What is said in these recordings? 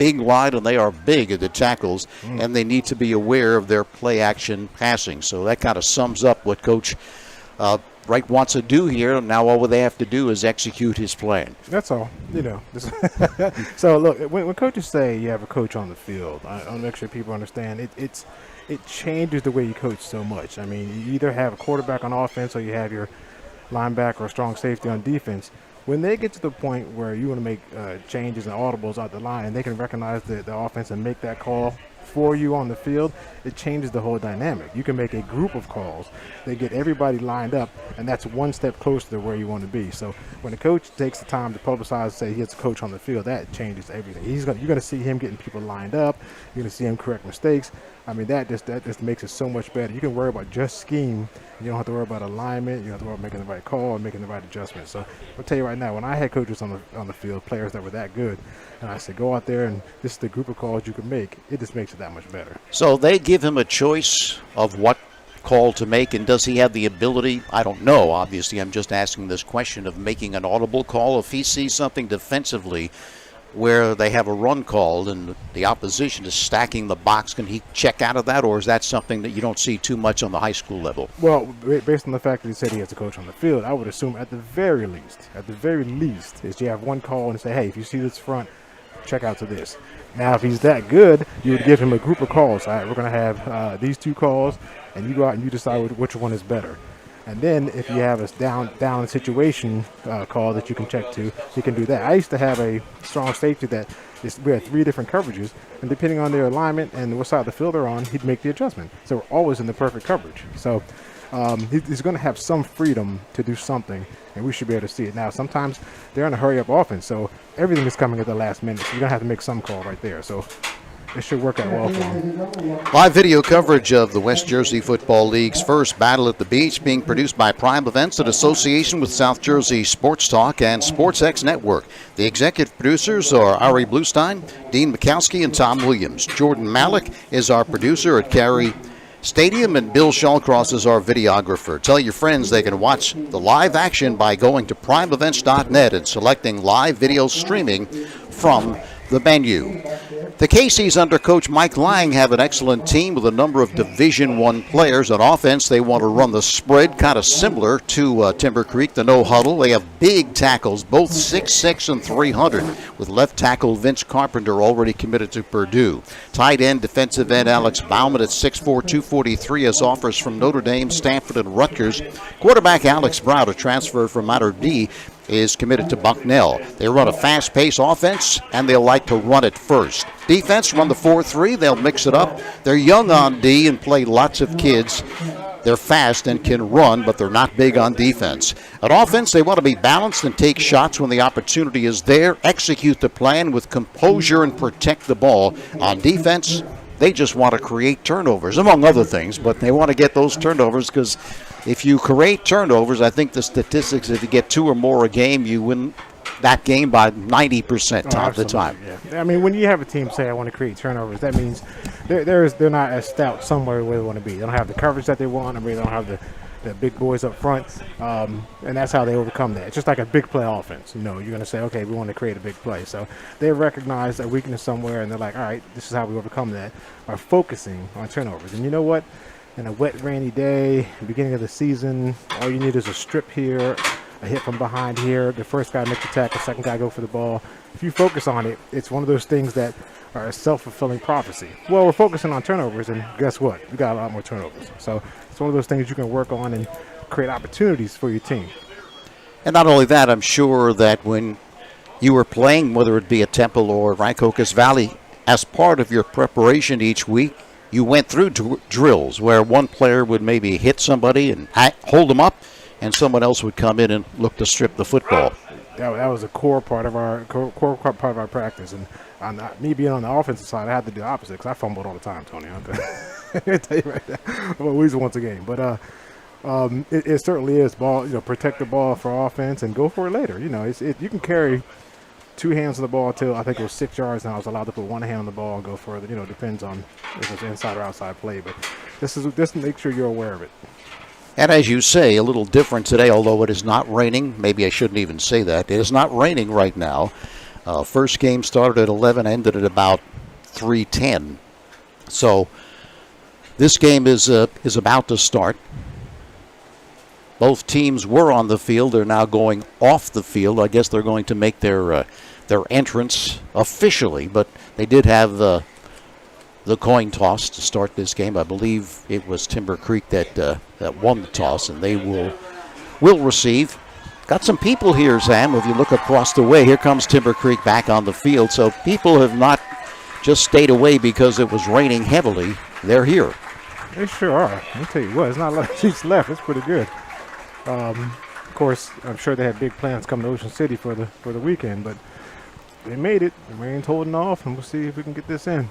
big line, and they are big at the tackles, and they need to be aware of their play-action passing. So that kind of sums up what Coach Wright wants to do here. Now all they have to do is execute his plan. That's all, So, look, when coaches say you have a coach on the field, I want to make sure people understand it changes the way you coach so much. I mean, you either have a quarterback on offense or you have your linebacker or strong safety on defense. When they get to the point where you want to make changes and audibles out the line, and they can recognize the offense and make that call for you on the field, it changes the whole dynamic. You can make a group of calls that get everybody lined up, and that's one step closer to where you want to be. So when a coach takes the time to publicize and say he has a coach on the field, that changes everything. You're going to see him getting people lined up. You're going to see him correct mistakes. I mean, that just makes it so much better. You can worry about just scheme. You don't have to worry about alignment. You don't have to worry about making the right call and making the right adjustments. So I'll tell you right now, when I had coaches on the field, players that were that good, and I said, go out there and this is the group of calls you can make, it just makes it that much better. So they give him a choice of what call to make, and does he have the ability? I don't know, obviously. I'm just asking this question of making an audible call. If he sees something defensively where they have a run called and the opposition is stacking the box, can he check out of that, or is that something that you don't see too much on the high school level? Well, based on the fact that he said he has a coach on the field, I would assume at the very least, is you have one call and say, hey, if you see this front, check out to this. Now, if he's that good, you would give him a group of calls. All right, we're going to have these two calls, and you go out and you decide which one is better. And then if you have a down situation call that you can check to, you can do that. I used to have a strong safety we had 3 different coverages, and depending on their alignment and what side of the field they're on, he'd make the adjustment. So we're always in the perfect coverage. So he's going to have some freedom to do something, and we should be able to see it. Now, sometimes they're in a hurry-up offense, so everything is coming at the last minute. So you're going to have to make some call right there. So it should work out well for him. Live video coverage of the West Jersey Football League's first Battle at the Beach, being produced by Prime Events in association with South Jersey Sports Talk and SportsX Network. The executive producers are Ari Bluestein, Dean Mikowski, and Tom Williams. Jordan Malik is our producer at Cary Stadium, and Bill Shawcross is our videographer. Tell your friends they can watch the live action by going to primeevents.net and selecting live video streaming from the menu. The Caseys under Coach Mike Lang have an excellent team with a number of Division I players. On offense, they want to run the spread, kind of similar to Timber Creek, the no huddle. They have big tackles, both 6'6" and 300, with left tackle Vince Carpenter already committed to Purdue. Tight end, defensive end Alex Bauman at 6'4", 243 has offers from Notre Dame, Stanford, and Rutgers. Quarterback Alex Brown, a transfer from Mater D, is committed to Bucknell. They run a fast-paced offense, and they'll like to run it first. Defense, run the 4-3. They'll mix it up. They're young on D and play lots of kids. They're fast and can run, but they're not big on defense. At offense, they want to be balanced and take shots when the opportunity is there, execute the plan with composure, and protect the ball. On defense, they just want to create turnovers, among other things, but they want to get those turnovers because if you create turnovers, I think the statistics, if you get 2 or more a game, you win that game by 90% time of the time. Yeah. I mean, when you have a team say, I want to create turnovers, that means they're not as stout somewhere where they want to be. They don't have the coverage that they want. I mean, they don't have the big boys up front, and that's how they overcome that. It's just like a big play offense. You're going to say, okay, we want to create a big play. So they recognize a weakness somewhere, and they're like, all right, this is how we overcome that by focusing on turnovers. And you know what? In a wet, rainy day, beginning of the season, all you need is a strip here, a hit from behind here. The first guy makes the tackle, the second guy go for the ball. If you focus on it, it's one of those things that are a self-fulfilling prophecy. Well, we're focusing on turnovers, and guess what? We got a lot more turnovers. So it's one of those things you can work on and create opportunities for your team. And not only that, I'm sure that when you were playing, whether it be at Temple or Rancocas Valley, as part of your preparation each week, you went through drills where one player would maybe hit somebody and hold them up, and someone else would come in and look to strip the football. That was a core part of our practice. And me being on the offensive side, I had to do the opposite because I fumbled all the time, Tony. I tell you right now, I'm a loser once a game. But it certainly is ball. Protect the ball for offense and go for it later. You can carry 2 hands on the ball till I think it was 6 yards, and I was allowed to put 1 hand on the ball and go further. Depends on if it's inside or outside play. But just make sure you're aware of it. And as you say, a little different today, although it is not raining. Maybe I shouldn't even say that. It is not raining right now. First game started at 11, ended at about 3:10. So this game is about to start. Both teams were on the field. They're now going off the field. I guess they're going to make their entrance officially, but they did have the coin toss to start this game. I believe it was Timber Creek that won the toss, and they will receive. Got some people here, Sam. If you look across the way, here comes Timber Creek back on the field. So people have not just stayed away because it was raining heavily. They're here. They sure are. I'll tell you what, it's not like she's left. It's pretty good. Of course, I'm sure they had big plans coming to Ocean City for the weekend, but they made it. The rain's holding off, and we'll see if we can get this in.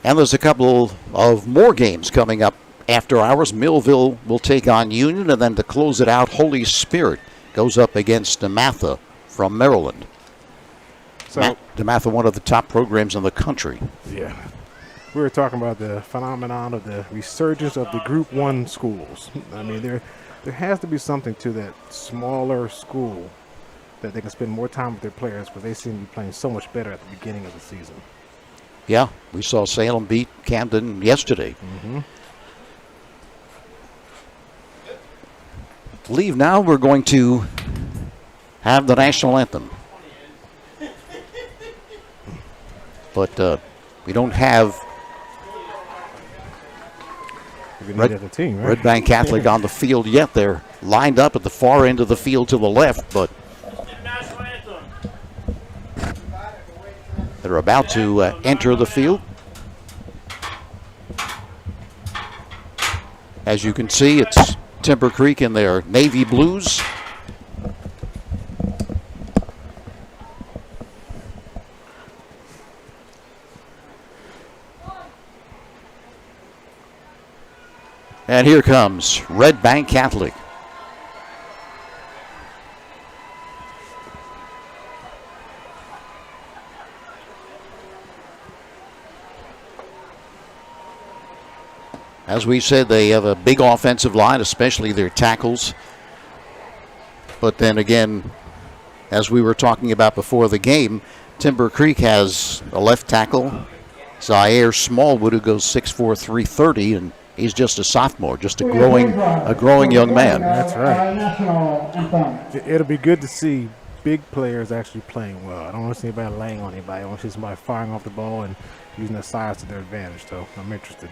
And there's a couple of more games coming up after hours. Millville will take on Union, and then to close it out, Holy Spirit goes up against DeMatha from Maryland. So DeMatha, one of the top programs in the country. Yeah. We were talking about the phenomenon of the resurgence of the Group 1 schools. I mean, there has to be something to that smaller school that they can spend more time with their players, because they seem to be playing so much better at the beginning of the season. Yeah, we saw Salem beat Camden yesterday. Mm-hmm. Leave now. We're going to have the national anthem. But we don't have Red Bank Catholic on the field yet. They're lined up at the far end of the field to the left, but they're about to enter the field. As you can see, it's Timber Creek in their navy blues. And here comes Red Bank Catholic. As we said, they have a big offensive line, especially their tackles. But then again, as we were talking about before the game, Timber Creek has a left tackle, Zaire Smallwood, who goes 6'4", 330, and he's just a sophomore, just a growing young man. That's right. It'll be good to see big players actually playing well. I don't want to see anybody laying on anybody. I want to see somebody firing off the ball and using their size to their advantage, so I'm interested.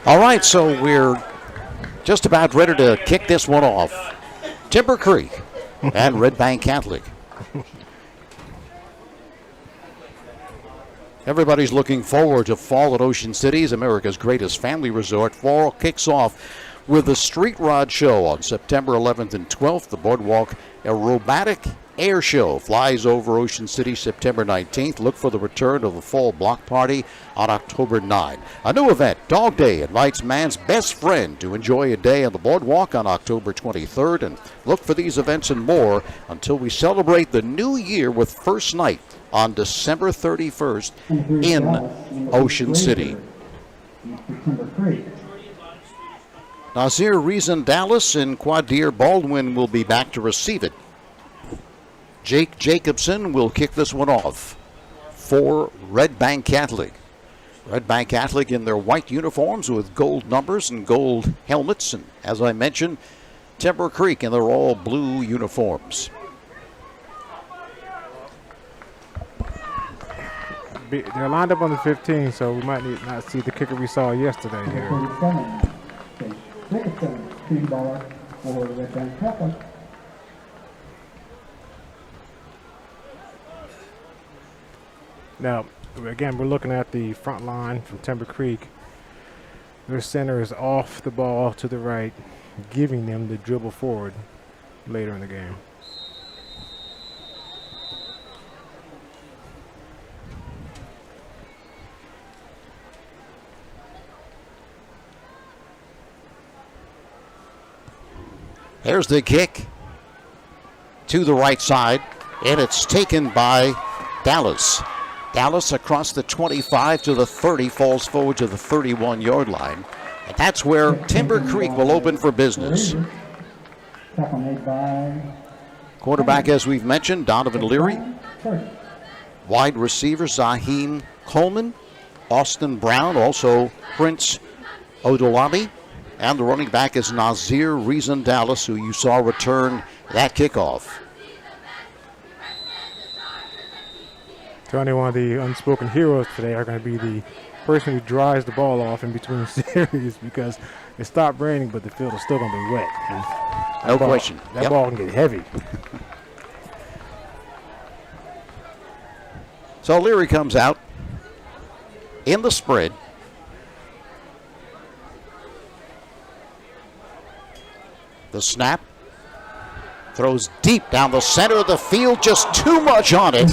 All right, so we're just about ready to kick this one off. Timber Creek and Red Bank Catholic. Everybody's looking forward to fall at Ocean City, America's greatest family resort. Fall kicks off with the Street Rod Show on September 11th and 12th. The Boardwalk Aerobatic Air Show flies over Ocean City September 19th. Look for the return of the Fall Block Party on October 9. A new event, Dog Day, invites man's best friend to enjoy a day on the boardwalk on October 23rd. And look for these events and more until we celebrate the new year with First Night on December 31st in Ocean City. Nazir Reason Dallas and Quadir Baldwin will be back to receive it. Jake Jacobson will kick this one off for Red Bank Catholic. Red Bank Catholic in their white uniforms with gold numbers and gold helmets. And as I mentioned, Timber Creek in their all blue uniforms. They're lined up on the 15, so we might not see the kicker we saw yesterday here. Now, again, we're looking at the front line from Timber Creek. Their center is off the ball to the right, giving them the dribble forward later in the game. There's the kick to the right side, and it's taken by Dallas. Dallas across the 25 to the 30, falls forward to the 31-yard line. And that's where Timber Creek will open for business. Quarterback, as we've mentioned, Donovan Leary. Wide receiver, Zaheem Coleman. Austin Brown, also Prince Odolami. And the running back is Nazir Reason Dallas, who you saw return that kickoff. Tony, one of the unspoken heroes today are going to be the person who dries the ball off in between series, because it stopped raining, but the field is still going to be wet. No question. That ball can get heavy. So Leary comes out in the spread. The snap. Throws deep down the center of the field, just too much on it.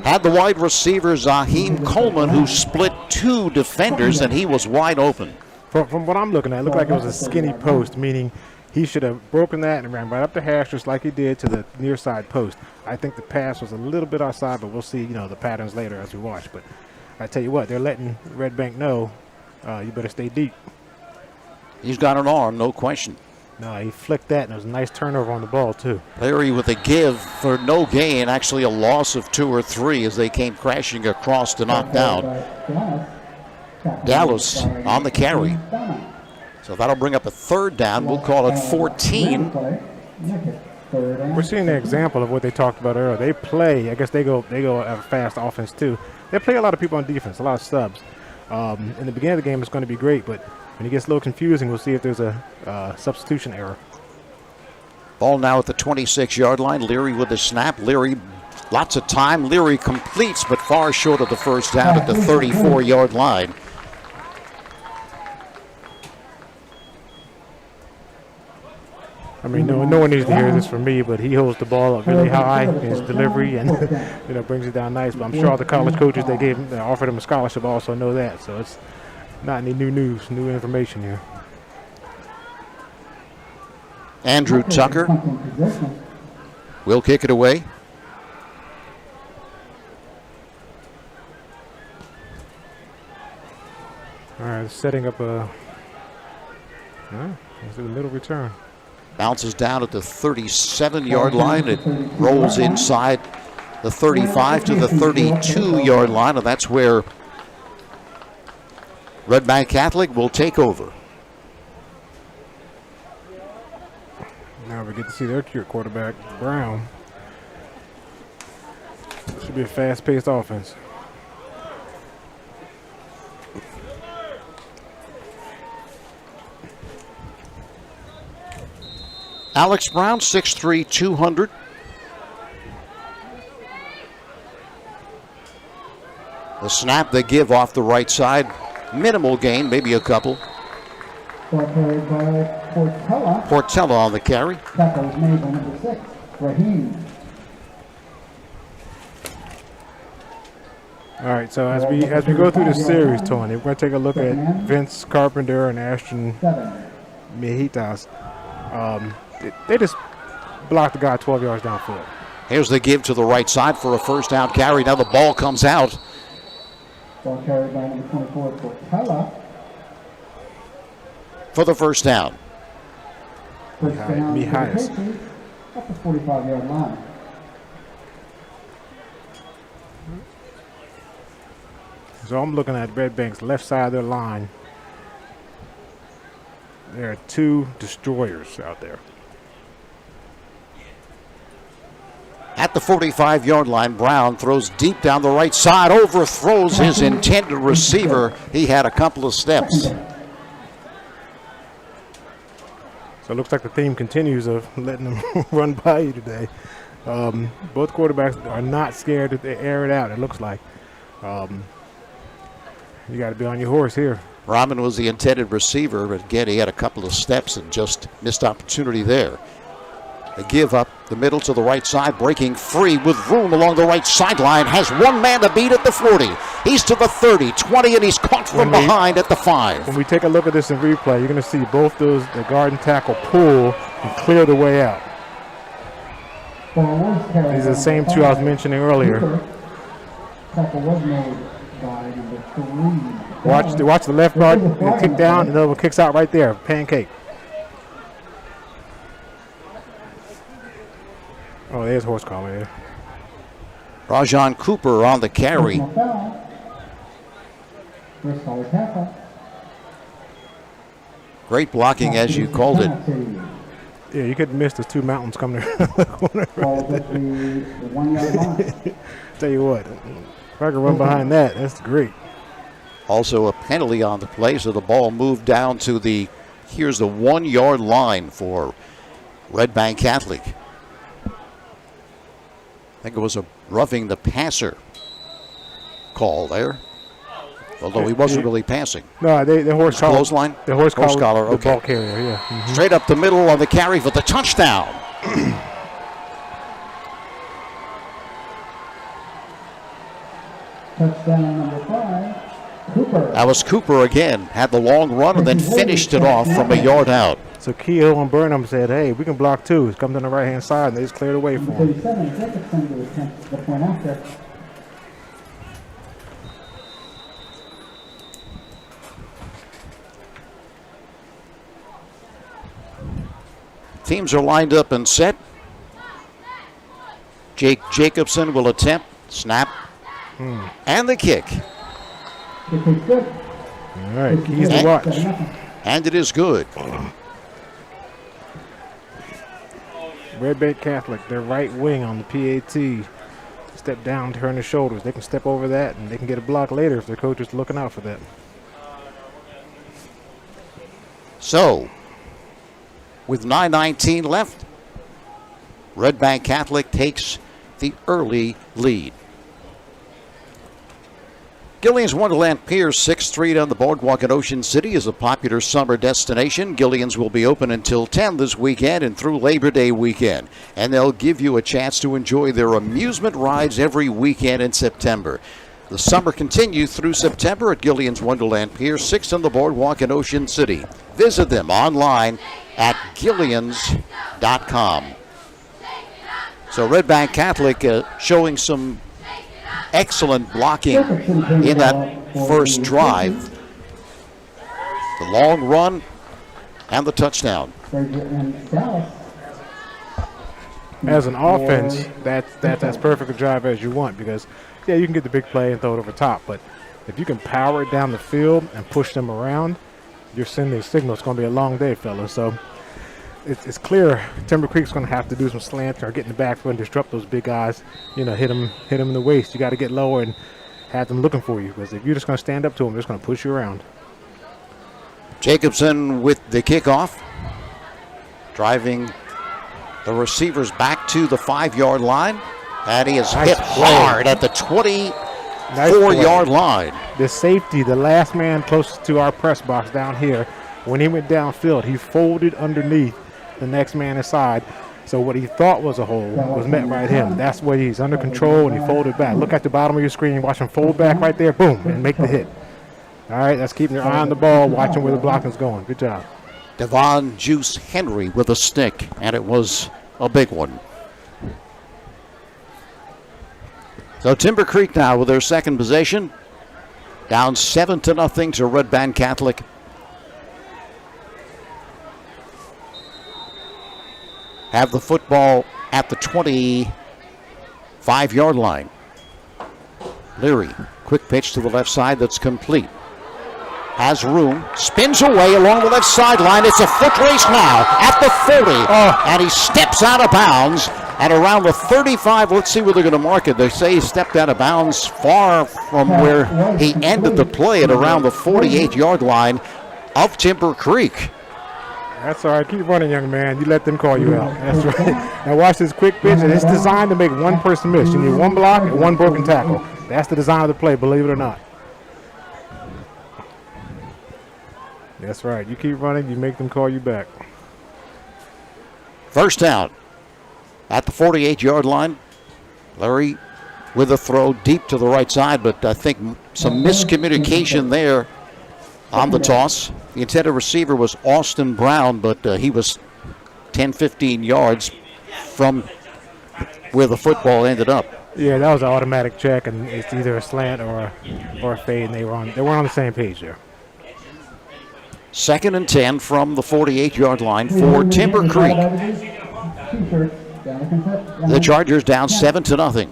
Had the wide receiver Zaheem Coleman, who split two defenders, and he was wide open. From what I'm looking at, it looked like it was a skinny post, meaning he should have broken that and ran right up the hash just like he did to the near side post. I think the pass was a little bit outside, but we'll see, the patterns later as we watch. But I tell you what, they're letting Red Bank know you better stay deep. He's got an arm, no question. No, he flicked that, and it was a nice turnover on the ball, too. Leary with a give for no gain, actually a loss of 2 or 3 as they came crashing across to knock down Dallas on the carry. So that'll bring up a third down. We'll call it 14. We're seeing an example of what they talked about earlier. They play, I guess they go have a fast offense, too. They play a lot of people on defense, a lot of subs. In the beginning of the game, it's going to be great, but when it gets a little confusing, we'll see if there's a substitution error. Ball now at the 26-yard line. Leary with the snap. Leary, lots of time. Leary completes, but far short of the first down at the 34-yard line. I mean, no one needs to hear this from me, but he holds the ball up really high in his delivery and brings it down nice. But I'm sure all the college coaches that offered him a scholarship also know that. So it's not any new information here. Andrew Tucker will kick it away. All right, setting up a little return. Bounces down at the 37-yard line. It rolls inside the 35 to the 32-yard line, and that's where Red Bank Catholic will take over. Now we get to see their cute quarterback, Brown. Should be a fast-paced offense. Alex Brown, 6'3", 200. The snap they give off the right side. Minimal gain, maybe a couple. Ball carried by Portella. Portella on the carry. Tackle was made by number 6, Raheem. All right, so as we go through the series, Tony, we're going to take a look at Vince Carpenter and Ashton 7. Mejitas. They just blocked the guy 12 yards downfield. Here's the give to the right side for a first down carry. Now the ball comes out. Ball carried by number 24, Portella. For the first down. First down for the Mejitas. Patriots at the 45-yard line. So I'm looking at Red Bank's left side of their line. There are 2 destroyers out there. At the 45-yard line, Brown throws deep down the right side, overthrows his intended receiver. He had a couple of steps. So it looks like the theme continues of letting them run by you today. Both quarterbacks are not scared that they air it out, it looks like. You got to be on your horse here. Rahman was the intended receiver, but again, he had a couple of steps and just missed opportunity there. A give up the middle to the right side, breaking free with room along the right sideline. Has one man to beat at the 40. He's to the 30, 20, and he's caught from behind at the 5. When we take a look at this in replay, you're going to see both those, the guard and tackle, pull and clear the way out. These are the same 2 I was mentioning earlier. Tackle was made by number 3. Watch the left guard kick down, and the other one kicks out right there. Pancake. Oh, there's horse collar there. Rajon Cooper on the carry. First collar tackle. Great blocking, as you called it. Yeah, you could miss those 2 mountains coming around the corner. Ball at the 1-yard line. Tell you what, if I could run behind that, that's great. Also a penalty on the play, so the ball moved down to the 1-yard line for Red Bank Catholic. I think it was a roughing the passer call there, although he wasn't really passing. No, the horse collar. Clothesline? The horse collar, okay. The ball carrier, yeah. Mm-hmm. Straight up the middle on the carry for the touchdown. Touchdown number 5, Cooper. That was Cooper again. Had the long run and then finished it off from a yard out. So Kehoe and Burnham said, hey, we can block 2. It's coming down the right-hand side, and they just cleared away for him. 37, Jacobson to attempt the point after. Teams are lined up and set. Jake Jacobson will attempt, snap, and the kick. Kick is good. All right, keys to watch. And it is good. Red Bank Catholic, their right wing on the PAT. Step down, turn their shoulders. They can step over that, and they can get a block later if their coach is looking out for that. So, with 9:19 left, Red Bank Catholic takes the early lead. Gillian's Wonderland Pier 6th Street on the boardwalk in Ocean City is a popular summer destination. Gillian's will be open until 10 this weekend and through Labor Day weekend. And they'll give you a chance to enjoy their amusement rides every weekend in September. The summer continues through September at Gillian's Wonderland Pier 6 on the boardwalk in Ocean City. Visit them online at gillians.com. So Red Bank Catholic showing some excellent blocking in that first drive. The long run and the touchdown. As an offense, that's as perfect a drive as you want because, yeah, you can get the big play and throw it over top, but if you can power it down the field and push them around, you're sending a signal. It's going to be a long day, fellas. So it's clear Timber Creek's going to have to do some slants or get in the backfield and disrupt those big guys. You know, hit them in the waist. You got to get lower and have them looking for you because if you're just going to stand up to them, they're just going to push you around. Jacobson with the kickoff, driving the receivers back to the 5-yard line, and he is hit hard at the 24-yard line. The safety, the last man closest to our press box down here, When he went downfield, he folded underneath the next man inside. So what he thought was a hole was met by him. That's what he's under control, and he folded back. Look at the bottom of your screen. Watch him fold back right there. Boom, and make the hit. All right, that's keeping your eye on the ball, watching where the block is going. Good job. Devon Juice Henry with a stick, and it was a big one. So Timber Creek now with their second possession. Down 7-0 to Red Band Catholic. Have the football at the 25-yard line. Leary, quick pitch to the left side that's complete. Has room, spins away along the left sideline. It's a foot race now at the 30, and he steps out of bounds at around the 35. Let's see where they're going to mark it. They say he stepped out of bounds far from where he ended the play at around the 48-yard line of Timber Creek. That's all right. Keep running, young man. You let them call you out. That's right. Now watch this quick pitch, and it's designed to make one person miss. You need one block and one broken tackle. That's the design of the play, believe it or not. That's right. You keep running, you make them call you back. First down at the 48-yard line. Larry with a throw deep to the right side, but I think some miscommunication there on the toss. The intended receiver was Austin Brown, but he was 10-15 yards from where the football ended up. Yeah, that was an automatic check, and it's either a slant or a fade, and they weren't on the same page there. 2nd and 10 from the 48-yard line for Timber Creek. The Chargers down 7-0.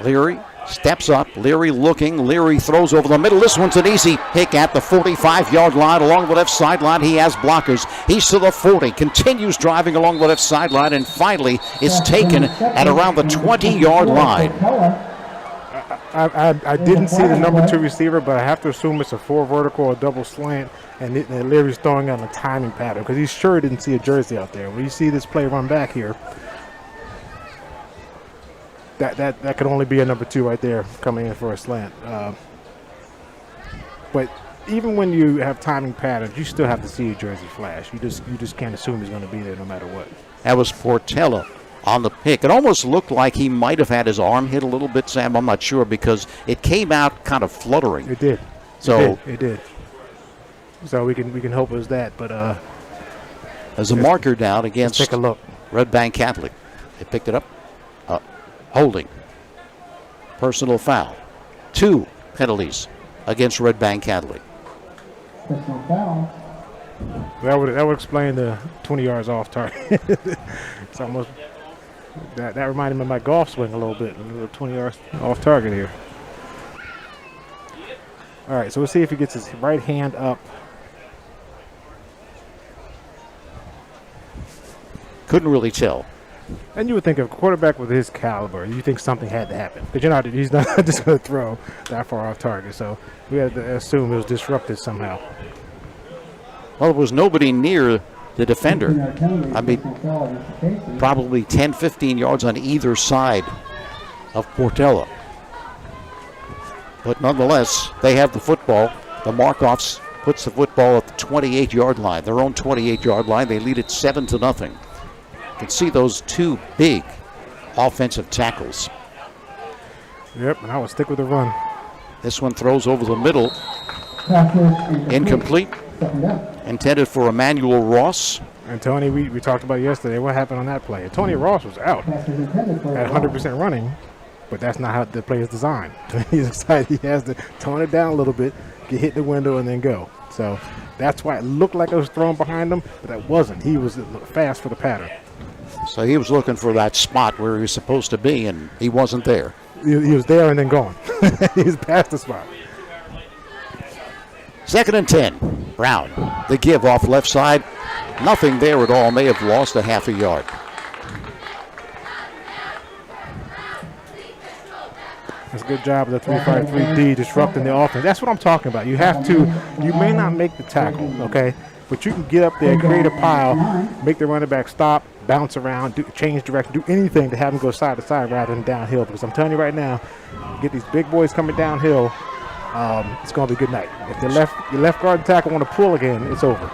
Leary steps up. Leary looking. Leary throws over the middle. This one's an easy pick at the 45-yard line along the left sideline. He has blockers. He's to the 40. Continues driving along the left sideline, and finally is taken at around the 20-yard line. I didn't see the number 2 receiver, but I have to assume it's a 4 vertical or double slant, and Leary's throwing on a timing pattern because he sure didn't see a jersey out there. When you see this play run back here, that could only be a number 2 right there coming in for a slant. But even when you have timing patterns, you still have to see a jersey flash. You just can't assume he's going to be there no matter what. That was Portella on the pick. It almost looked like he might have had his arm hit a little bit, Sam. I'm not sure because it came out kind of fluttering. It did. So it did. So we can hope it was that. But there's a marker down against take a look. Red Bank Catholic. They picked it up. Holding. Personal foul. 2 penalties against Red Bank Catholic. Personal foul. That would explain the 20 yards off target. It's almost that reminded me of my golf swing a little bit. A little 20 yards off target here. All right, so we'll see if he gets his right hand up. Couldn't really tell. And you would think of a quarterback with his caliber, you think something had to happen. Because he's not just going to throw that far off target. So we had to assume it was disrupted somehow. Well, there was nobody near the defender. I mean, probably 10, 15 yards on either side of Portella. But nonetheless, they have the football. The Markoffs puts the football at the 28-yard line, their own 28-yard line. They lead it 7-0. You can see those 2 big offensive tackles. Yep, and I would stick with the run. This one throws over the middle. Incomplete. Intended for Emmanuel Ross. And Tony, we talked about yesterday what happened on that play. Tony Ross was out at 100% running, but that's not how the play is designed. He's decided he has to tone it down a little bit, hit the window, and then go. So that's why it looked like it was thrown behind him, but that wasn't. He was fast for the pattern. So he was looking for that spot where he was supposed to be, and he wasn't there. He was there and then gone. He was past the spot. 2nd and 10. Brown, the give off left side. Nothing there at all. May have lost a half a yard. That's a good job of the 3-5-3D disrupting the offense. That's what I'm talking about. You may not make the tackle, okay, but you can get up there, create a pile, make the running back stop, bounce around, change direction, do anything to have him go side to side rather than downhill. Because I'm telling you right now, you get these big boys coming downhill, it's going to be a good night. If your left guard and tackle want to pull again, it's over.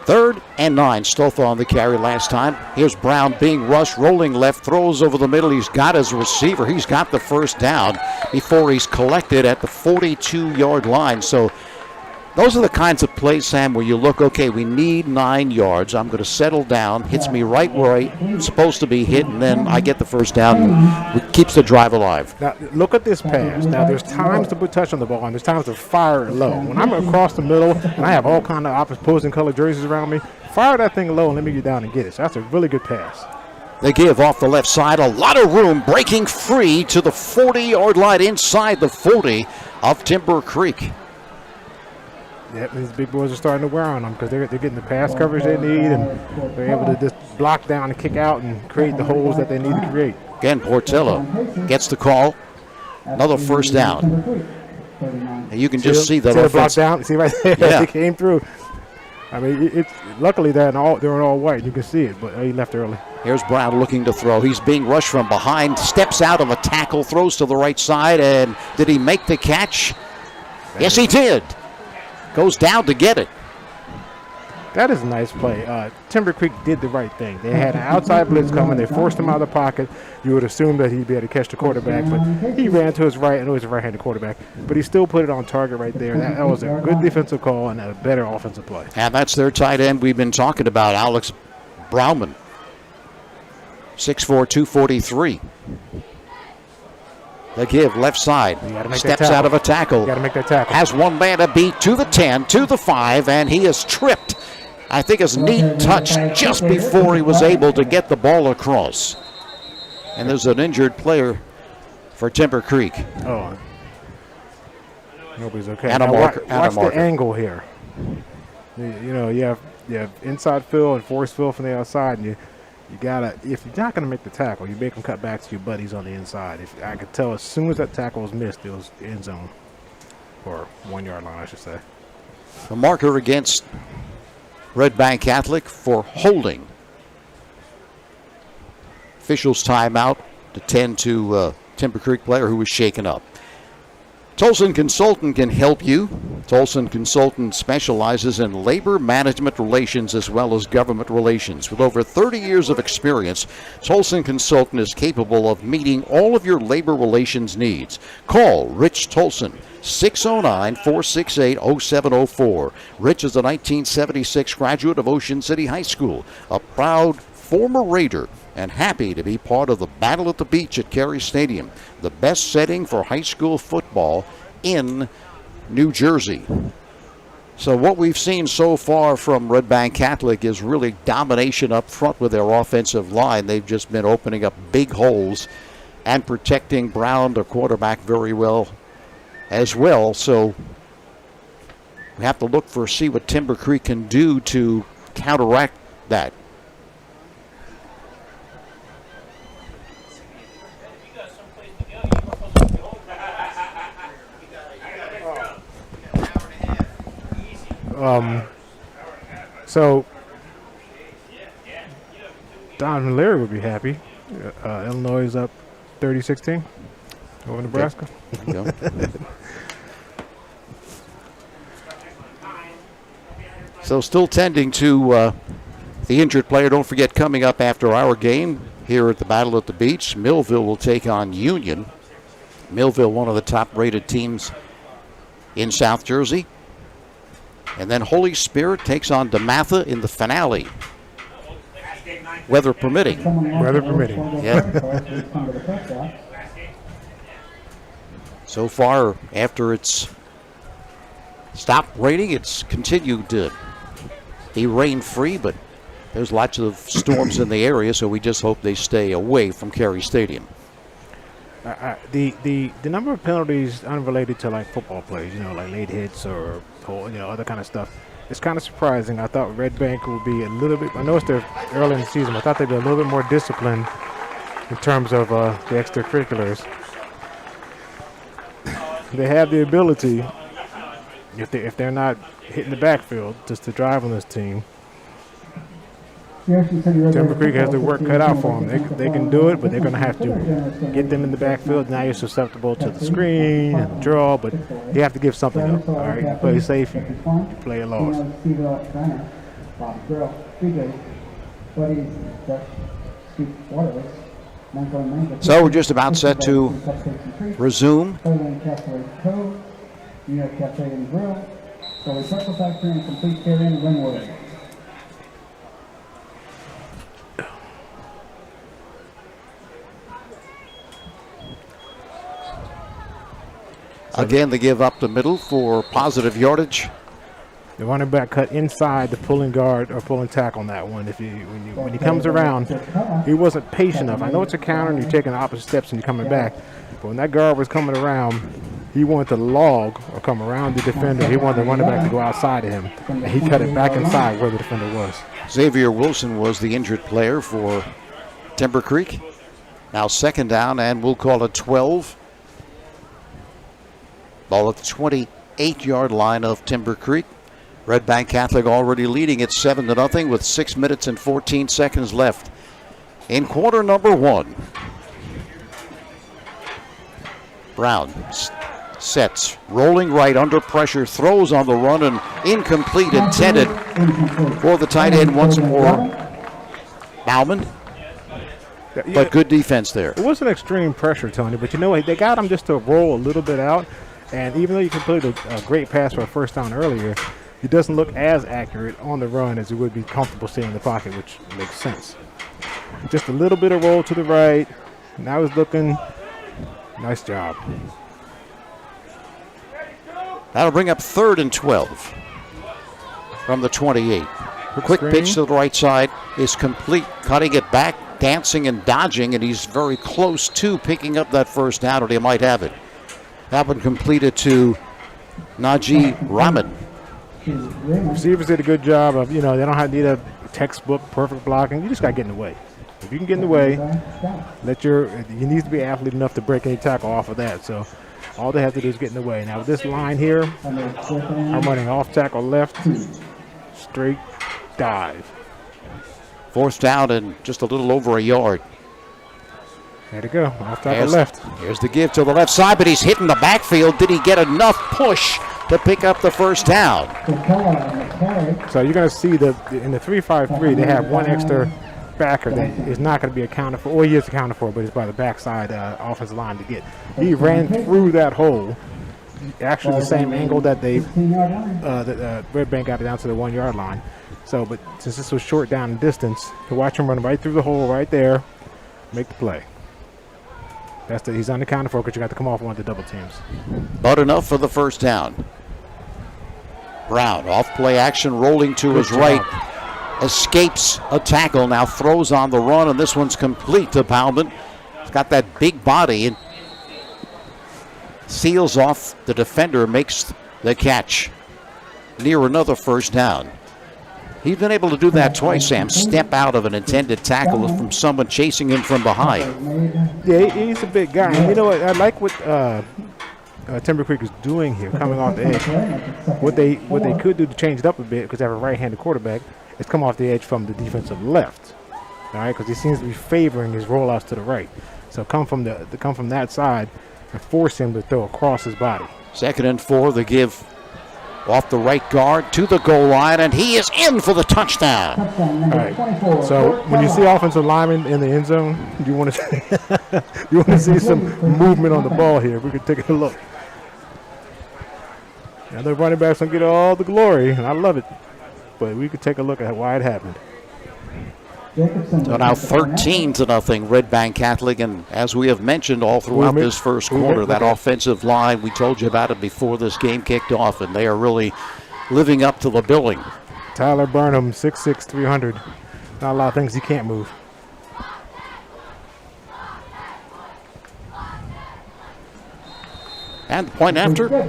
3rd and 9. Stotha on the carry last time. Here's Brown being rushed, rolling left, throws over the middle. He's got his receiver. He's got the first down before he's collected at the 42-yard line. So those are the kinds of plays, Sam, where you look, okay, we need 9 yards. I'm going to settle down. Hits me right where I'm supposed to be hit, and then I get the first down. And keeps the drive alive. Now, look at this pass. Now, there's times to put touch on the ball, and there's times to fire it low. When I'm across the middle, and I have all kind of opposing color jerseys around me, fire that thing low and let me get down and get it. So that's a really good pass. They give off the left side. A lot of room, breaking free to the 40-yard line inside the 40 of Timber Creek. Yep, these big boys are starting to wear on them because they're getting the pass coverage they need, and they're able to just block down and kick out and create the holes that they need to create. Again, Portillo gets the call. Another first down. And you can just see that offense. Block down. See right there? Yeah. They came through. I mean, it's luckily they're in all white. You can see it, but he left early. Here's Brown looking to throw. He's being rushed from behind. Steps out of a tackle. Throws to the right side. And did he make the catch? Yes, he did. Goes down to get it. That is a nice play. Timber Creek did the right thing. They had an outside blitz coming. They forced him out of the pocket. You would assume that he'd be able to catch the quarterback, but he ran to his right. I know he's a right-handed quarterback, but he still put it on target right there. That was a good defensive call and a better offensive play. And that's their tight end we've been talking about, Alex Brauman. 6'4", 243. They give left side. Steps out of a tackle. You got to make that tackle. Has one man to beat to the 10, to the 5, and he is tripped. I think his knee touched just before he was able to get the ball across. And there's an injured player for Timber Creek. Oh. Nobody's okay. And a now marker. Watch the angle here. You have inside fill and force fill from the outside, and you gotta, if you're not gonna make the tackle, you make them cut back to your buddies on the inside. If I could tell as soon as that tackle was missed, it was end zone or 1 yard line, I should say. A marker against Red Bank Catholic for holding. Officials timeout to tend to Timber Creek player who was shaken up. Tolson Consultant can help you. Tolson Consultant specializes in labor management relations as well as government relations. With over 30 years of experience, Tolson Consultant is capable of meeting all of your labor relations needs. Call Rich Tolson, 609-468-0704. Rich is a 1976 graduate of Ocean City High School, a proud former Raider, and happy to be part of the Battle at the Beach at Carey Stadium, the best setting for high school football in New Jersey. So what we've seen so far from Red Bank Catholic is really domination up front with their offensive line. They've just been opening up big holes and protecting Brown, the quarterback, very well as well. So we have to see what Timber Creek can do to counteract that. So Donovan Leary would be happy. Illinois is up 30-16 over Nebraska. Okay. There you go. So still tending to the injured player. Don't forget, coming up after our game here at the Battle at the Beach, Millville will take on Union. Millville, one of the top-rated teams in South Jersey. And then Holy Spirit takes on DeMatha in the finale. Weather permitting. Weather permitting. Yeah. So far, after it's stopped raining, it's continued to be rain-free, but there's lots of storms in the area, so we just hope they stay away from Carey Stadium. The number of penalties unrelated to like football plays, like late hits or other kind of stuff, it's kind of surprising. I thought Red Bank would be a little bit. I know it's their early in the season, but I thought they'd be a little bit more disciplined in terms of the extracurriculars. They have the ability, if they're not hitting the backfield, just to drive on this team. Timber Creek has their work cut out for them. They can do it, but they're going to have to get them in the backfield. Now you're susceptible to the screen and the draw, but you have to give something up. All right, you play safe, you play a loss. So we're just about set to resume. Again, they give up the middle for positive yardage. The running back cut inside the pulling guard or pulling tackle on that one. When he comes around, he wasn't patient enough. I know it's a counter and you're taking opposite steps and you're coming back, but when that guard was coming around, he wanted to log or come around the defender. He wanted the running back to go outside of him, and he cut it back inside where the defender was. Xavier Wilson was the injured player for Timber Creek. Now second down, and we'll call it 12. Ball at the 28-yard line of Timber Creek. Red Bank Catholic already leading at 7-0 with 6 minutes and 14 seconds left in quarter number 1. Brown sets, rolling right under pressure, throws on the run and incomplete, intended for the tight end once more. Bauman. But good defense there. It wasn't extreme pressure, Tony, but you know what? They got him just to roll a little bit out. And even though you completed a great pass for a first down earlier, he doesn't look as accurate on the run as he would be comfortable staying in the pocket, which makes sense. Just a little bit of roll to the right. Now he's looking. Nice job. That'll bring up 3rd and 12 from the 28. Quick pitch to the right side is complete, cutting it back, dancing and dodging, and he's very close to picking up that first down, and he might have it. That one completed to Najee Rahman. Receivers did a good job of, they don't need a textbook perfect blocking. You just got to get in the way. If you can get in the way, you need to be athlete enough to break any tackle off of that. So all they have to do is get in the way. Now with this line here, I'm running off tackle left, straight dive. 4th down and just a little over a yard. There to go, off tackle left. Here's the give to the left side, but he's hitting the backfield. Did he get enough push to pick up the first down? So you're going to see that in the 3-5-3, they have one extra backer that is not going to be accounted for, or he is accounted for, but it's by the backside offensive line to get. He ran through that hole, actually the same angle that Red Bank got it down to the 1-yard line. So, but since this was short down in distance, to watch him run right through the hole right there, make the play. He's unaccounted for because you got to come off one of the double teams. But enough for the first down. Brown off play action, rolling to his right. Escapes a tackle, now throws on the run, and this one's complete to Bauman. He's got that big body and seals off the defender, makes the catch near another first down. He's been able to do that twice, Sam. Step out of an intended tackle from someone chasing him from behind. Yeah, he's a big guy. And you know what? I like what Timber Creek is doing here, coming off the edge. What they could do to change it up a bit, because they have a right-handed quarterback, is come off the edge from the defensive left. All right, because he seems to be favoring his rollouts to the right. So come from that side and force him to throw across his body. 2nd and 4, the give off the right guard to the goal line, and he is in for the touchdown. All right. So when you see offensive linemen in the end zone, you want to see some movement on the ball here. We could take a look. Now the running backs don't get all the glory, and I love it, but we could take a look at why it happened. So now 13-0 Red Bank Catholic, and as we have mentioned all throughout this first quarter, that offensive line, we told you about it before this game kicked off, and they are really living up to the billing. Tyler Burnham, 6'6", 300. Not a lot of things he can't move. And the point after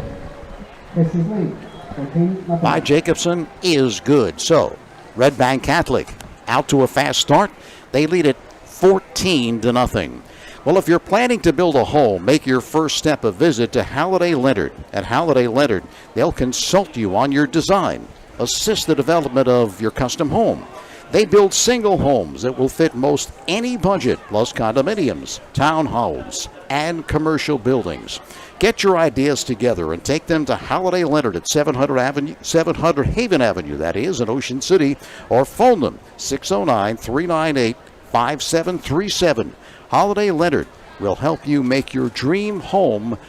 by Jacobson is good. So Red Bank Catholic out to a fast start. They lead it 14-0. Well, if you're planning to build a home, make your first step a visit to Halliday Leonard. At Halliday Leonard, they'll consult you on your design, assist the development of your custom home. They build single homes that will fit most any budget, plus condominiums, townhomes, and commercial buildings. Get your ideas together and take them to Holiday Leonard at 700 Haven Avenue, that is, in Ocean City, or phone them 609-398-5737. Holiday Leonard will help you make your dream home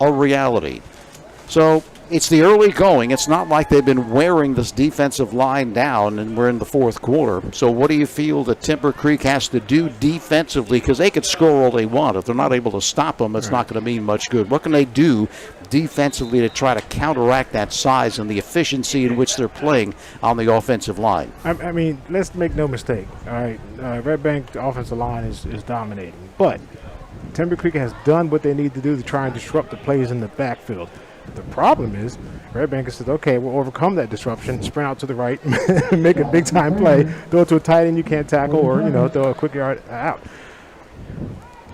a reality. So it's the early going. It's not like they've been wearing this defensive line down and we're in the fourth quarter. So what do you feel that Timber Creek has to do defensively? Because they could score all they want. If they're not able to stop them, it's not going to mean much good. What can they do defensively to try to counteract that size and the efficiency in which they're playing on the offensive line? I mean, let's make no mistake. All right, Red Bank, the offensive line is dominating. But Timber Creek has done what they need to do to try and disrupt the plays in the backfield. The problem is, Red Bank says, okay, we'll overcome that disruption, sprint out to the right, make a big-time play, throw it to a tight end you can't tackle, or, throw a quick yard out.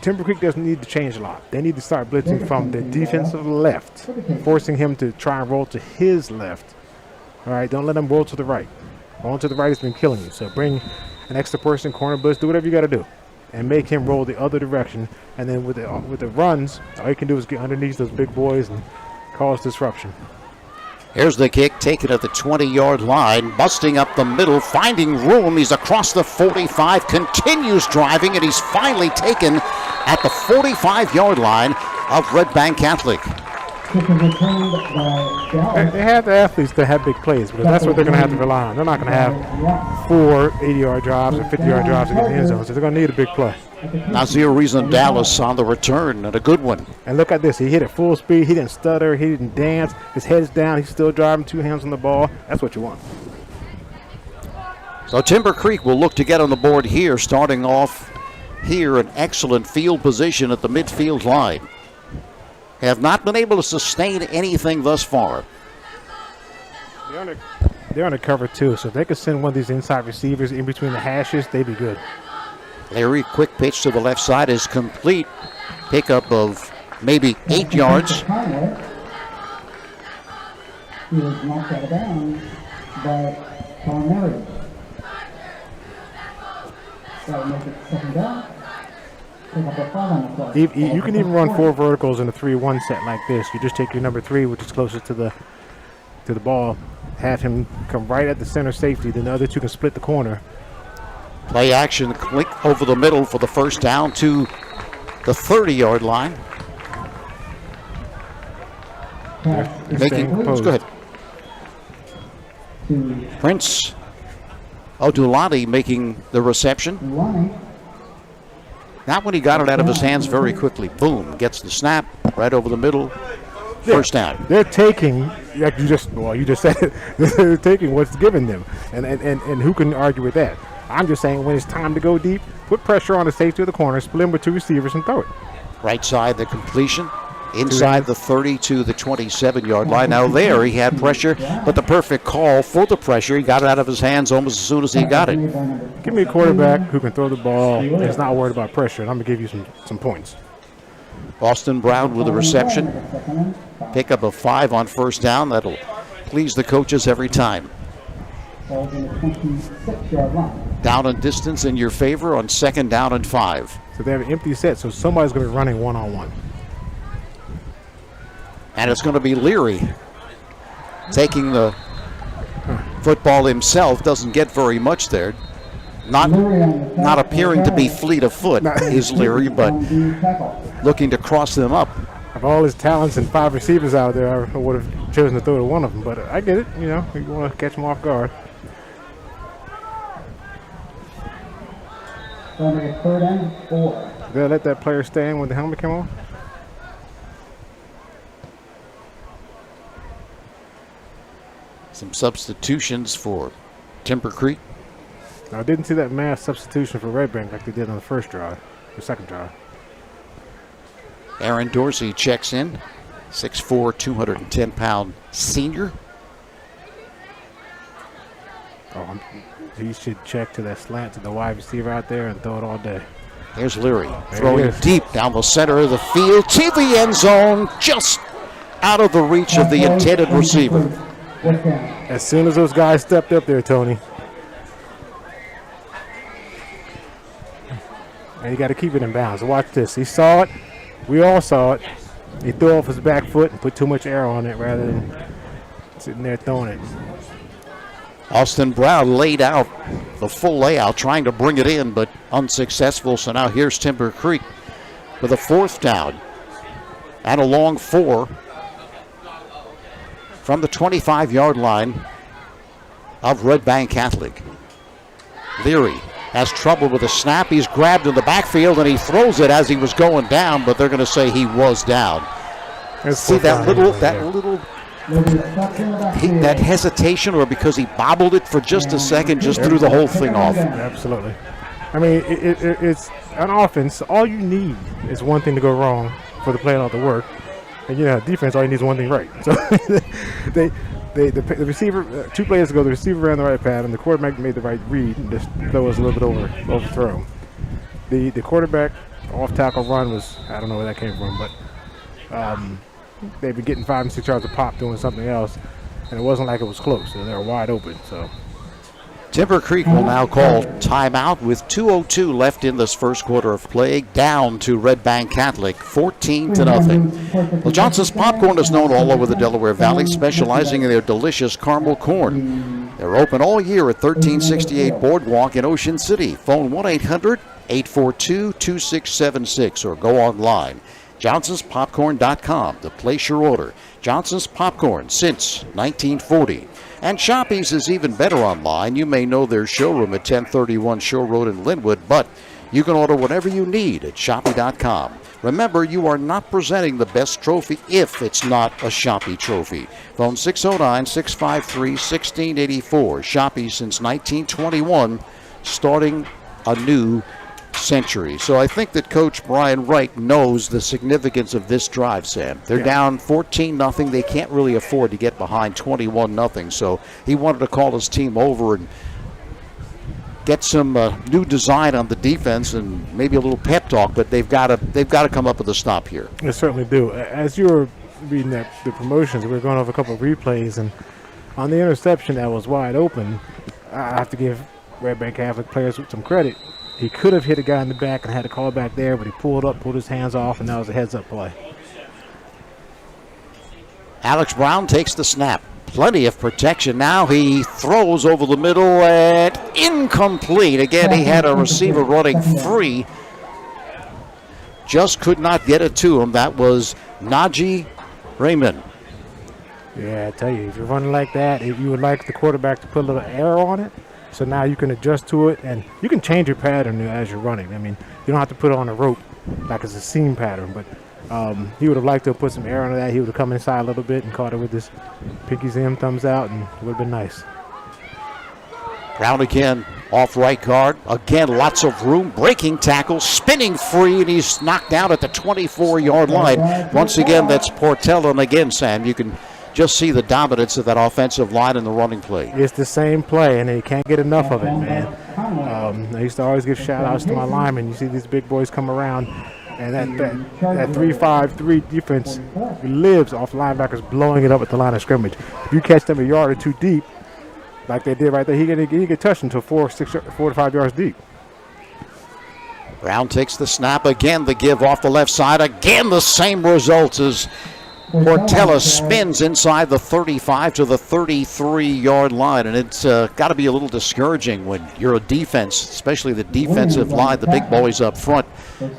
Timber Creek doesn't need to change a lot. They need to start blitzing from the defensive left, forcing him to try and roll to his left. All right, don't let him roll to the right. Rolling to the right has been killing you, so bring an extra person, corner blitz, do whatever you got to do, and make him roll the other direction. And then with the runs, all you can do is get underneath those big boys and cause disruption. Here's the kick, taken at the 20-yard line, busting up the middle, finding room. He's across the 45, continues driving, and he's finally taken at the 45-yard line of Red Bank Catholic. They have the athletes that have big plays, because that's what they're going to have to rely on. They're not going to have 4 80-yard drives or 50-yard drives to get in the end zone, so they're going to need a big play. Nazir Reason Dallas on the return, and a good one. And look at this. He hit it full speed. He didn't stutter. He didn't dance. His head's down. He's still driving, 2 hands on the ball. That's what you want. So Timber Creek will look to get on the board here, starting off here an excellent field position at the midfield line. Have not been able to sustain anything thus far. They're under cover, too, so if they could send one of these inside receivers in between the hashes, they'd be good. Larry, quick pitch to the left side is complete. Pickup of maybe 8 yards. He was knocked out of bounds by Palmieri. That would make it second down. Pick up a 5 on the clock. You can even run 4 verticals in a 3-1 set like this. You just take your number 3, which is closest to the ball, have him come right at the center safety, then the other 2 can split the corner. Play action, click over the middle for the first down to the 30-yard line. Go ahead. Prince Odulati making the reception. That one, he got it out of his hands very quickly. Boom, gets the snap right over the middle. First down. They're taking, like you just said it, they're taking what's given them. And who can argue with that? I'm just saying when it's time to go deep, put pressure on the safety of the corner, split him with 2 receivers and throw it. Right side, the completion. Inside the 30 to the 27-yard line. Now there, he had pressure, but the perfect call for the pressure. He got it out of his hands almost as soon as he got it. Give me a quarterback who can throw the ball and is not worried about pressure, and I'm going to give you some points. Austin Brown with the reception. Pickup of 5 on first down. That'll please the coaches every time. Down and distance in your favor on 2nd down and 5. So they have an empty set, so somebody's going to be running one-on-one. And it's going to be Leary taking the football himself. Doesn't get very much there. Not appearing to be fleet of foot is Leary, but looking to cross them up. Of all his talents and 5 receivers out there, I would have chosen to throw to one of them, but I get it. You want to catch him off guard. Third and 4. They'll let that player stand when the helmet came off. Some substitutions for Timber Creek. Now, I didn't see that mass substitution for Red Bank like they did on the first drive, the second drive. Aaron Dorsey checks in, 6'4", 210-pound senior. He should check to that slant to the wide receiver out there and throw it all day. There's Leary throwing deep down the center of the field to the end zone, just out of the reach of the intended receiver. As soon as those guys stepped up there, Tony. and you got to keep it in bounds. So watch this. He saw it. We all saw it. He threw off his back foot and put too much air on it rather than sitting there throwing it. Austin Brown laid out the full layout, trying to bring it in, but unsuccessful. So now here's Timber Creek with a 4th down and a long 4 from the 25-yard line of Red Bank Catholic. Leary has trouble with the snap. He's grabbed in the backfield, and he throws it as he was going down, but they're going to say he was down. See that little that hesitation, or because he bobbled it for just a second, just threw the whole thing off. Absolutely. I mean, it's on offense. All you need is one thing to go wrong for the play not to work, and defense. All you need is one thing right. So the receiver, 2 plays ago, the receiver ran the right pattern, the quarterback made the right read, and the throw was a little bit overthrown. The quarterback off tackle run was, I don't know where that came from, but they've been getting 5 and 6 yards a pop doing something else, and it wasn't like it was close. They were wide open. So Timber Creek will now call timeout with 2:02 left in this first quarter of play, down to Red Bank Catholic, 14-0. Well, Johnson's Popcorn is known all over the Delaware Valley, specializing in their delicious caramel corn. They're open all year at 1368 Boardwalk in Ocean City. Phone 1-800-842-2676 or go online, johnsonspopcorn.com, to place your order. Johnson's Popcorn since 1940. And Shoppy's is even better online. You may know their showroom at 1031 Shore Road in Linwood, but you can order whatever you need at Shoppy.com. Remember, you are not presenting the best trophy if it's not a Shoppy trophy. Phone 609-653-1684. Shoppy since 1921, starting a new century. So I think that Coach Brian Wright knows the significance of this drive, Sam. They're down 14-0. They can't really afford to get behind 21-0. So he wanted to call his team over and get some new design on the defense and maybe a little pep talk. But they've got to come up with a stop here. They certainly do. As you were reading the promotions, we were going over a couple of replays, and on the interception that was wide open, I have to give Red Bank Catholic players some credit. He could have hit a guy in the back and had to call back there, but he pulled his hands off, and that was a heads-up play. Alex Brown takes the snap. Plenty of protection. Now he throws over the middle and incomplete. Again, he had a receiver running free. Just could not get it to him. That was Najee Raymond. Yeah, I tell you, if you're running like that, if you would like the quarterback to put a little air on it, so now you can adjust to it, and you can change your pattern as you're running. I mean, you don't have to put it on a rope like it's a seam pattern, but he would have liked to have put some air on that. He would have come inside a little bit and caught it with his pinkies in, thumbs out, and it would have been nice. Brown again, off right guard. Again, lots of room. Breaking tackle, spinning free, and he's knocked down at the 24-yard line. Once again, that's Portella, and again, Sam, you can just see the dominance of that offensive line in the running play. It's the same play, and they can't get enough of it, man. I used to always give shout-outs to my linemen. You see these big boys come around, and that 3-5-3 defense lives off linebackers blowing it up at the line of scrimmage. If you catch them a yard or two deep, like they did right there, he get touched until 4 to 5 yards deep. Brown takes the snap. Again, the give off the left side. Again, the same results as Portella spins inside the 35 to the 33-yard line, and it's got to be a little discouraging when you're a defense, especially the defensive line, the big boys up front,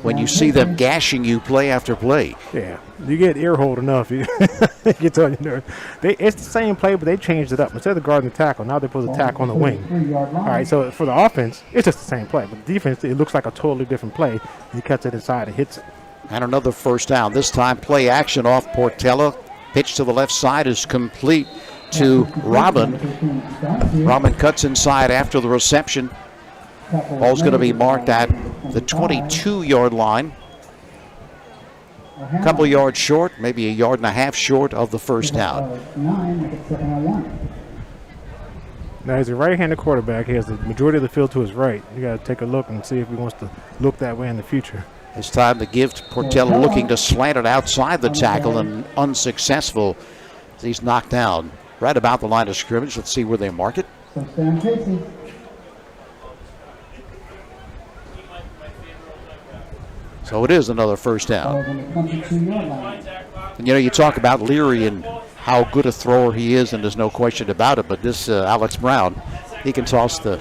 when you see them gashing you play after play. Yeah, you get ear-holed enough, it gets on your nerves. It's the same play, but they changed it up. Instead of guarding the tackle, now they put the tackle on the wing. All right, so for the offense, it's just the same play, but the defense, it looks like a totally different play. He cuts it inside and hits it. And another first down. This time play action off Portella. Pitch to the left side is complete to Robin. Robin cuts inside after the reception. Ball's going to be marked at the 22-yard line. A couple yards short, maybe a yard and a half short of the first down. Now, he's a right-handed quarterback. He has the majority of the field to his right. You got to take a look and see if he wants to look that way in the future. It's time to give to Portella, looking to slant it outside the tackle, and unsuccessful as he's knocked down right about the line of scrimmage. Let's see where they mark it. So it is another first down. Ball on the 22-yard line. And, you talk about Leary and how good a thrower he is, and there's no question about it, but this Alex Brown, he can toss the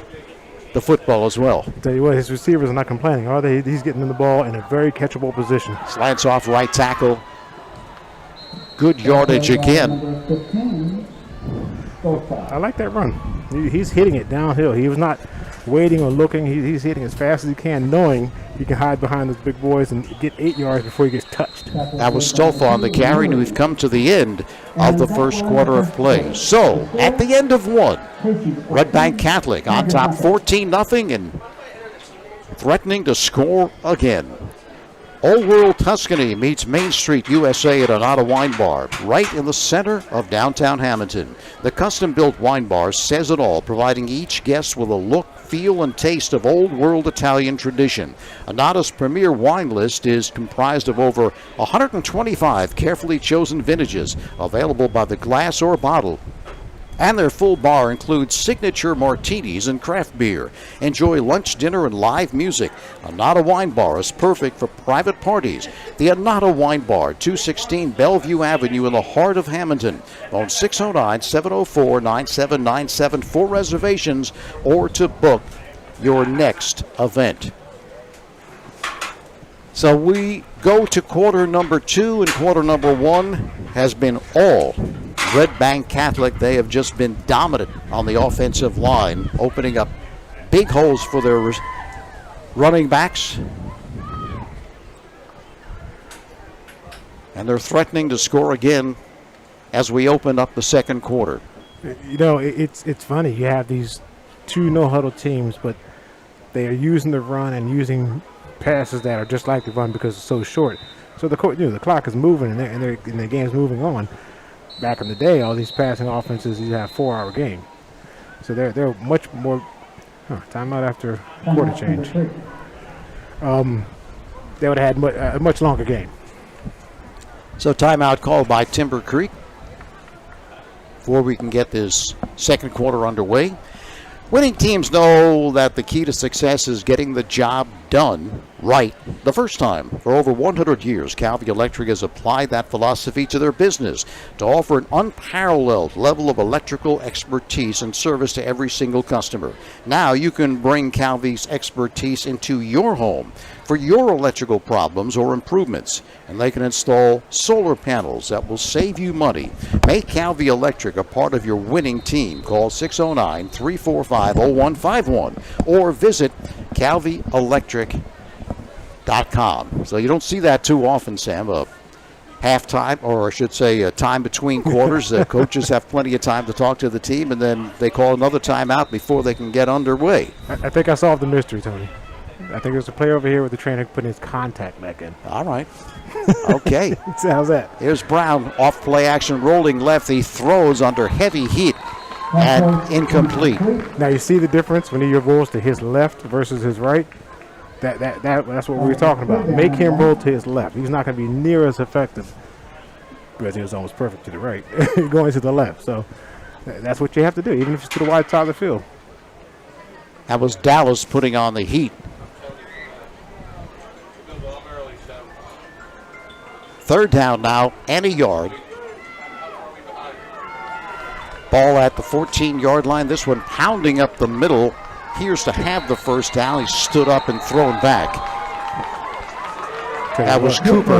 football as well. I'll tell you what, his receivers are not complaining, are they? He's getting the ball in a very catchable position. Slants off right tackle. Good yardage again. Number 15, I like that run. He's hitting it downhill. He was not waiting or looking. He's hitting as fast as he can, knowing he can hide behind those big boys and get 8 yards before he gets touched. That was Stolfa on the carry, and we've come to the end of the first quarter of play. So, at the end of one, Red Bank Catholic on top 14-0 and threatening to score again. Old World Tuscany meets Main Street USA at Anata Wine Bar, right in the center of downtown Hamilton. The custom-built wine bar says it all, providing each guest with a look, feel, and taste of Old World Italian tradition. Anata's premier wine list is comprised of over 125 carefully chosen vintages, available by the glass or bottle. And their full bar includes signature martinis and craft beer. Enjoy lunch, dinner, and live music. Anata Wine Bar is perfect for private parties. The Anata Wine Bar, 216 Bellevue Avenue in the heart of Hamilton. Phone 609-704-9797 for reservations or to book your next event. So we go to quarter number 2, and quarter number 1 has been all Red Bank Catholic. They have just been dominant on the offensive line, opening up big holes for their running backs. And they're threatening to score again as we open up the second quarter. It's funny. You have these two no-huddle teams, but they are using the run and using passes that are just like the run because it's so short. So the clock is moving and the game's moving on. Back in the day, all these passing offenses, you have 4-hour game. So they're much more timeout after quarter change. They would have had a much longer game. So timeout called by Timber Creek before we can get this second quarter underway. Winning teams know that the key to success is getting the job done right the first time. For over 100 years, Calvi Electric has applied that philosophy to their business to offer an unparalleled level of electrical expertise and service to every single customer. Now you can bring Calvi's expertise into your home for your electrical problems or improvements, and they can install solar panels that will save you money. Make Calvi Electric a part of your winning team. Call 609-345-0151 or visit calvielectric.com. So you don't see that too often, Sam. Halftime, or I should say time between quarters. The coaches have plenty of time to talk to the team, and then they call another timeout before they can get underway. I think I solved the mystery, Tony. I think there's a player over here with the trainer putting his contact back in. All right. Okay. How's that? Here's Brown, off play action, rolling left. He throws under heavy heat and incomplete. Now you see the difference when he rolls to his left versus his right? That's what we were talking about. Make him roll to his left. He's not going to be near as effective because he was almost perfect to the right, going to the left. So that's what you have to do, even if it's to the wide side of the field. That was Dallas putting on the heat. Third down now and a yard. Ball at the 14-yard line. This one pounding up the middle. Appears to have the first down. He stood up and thrown back. That was Cooper.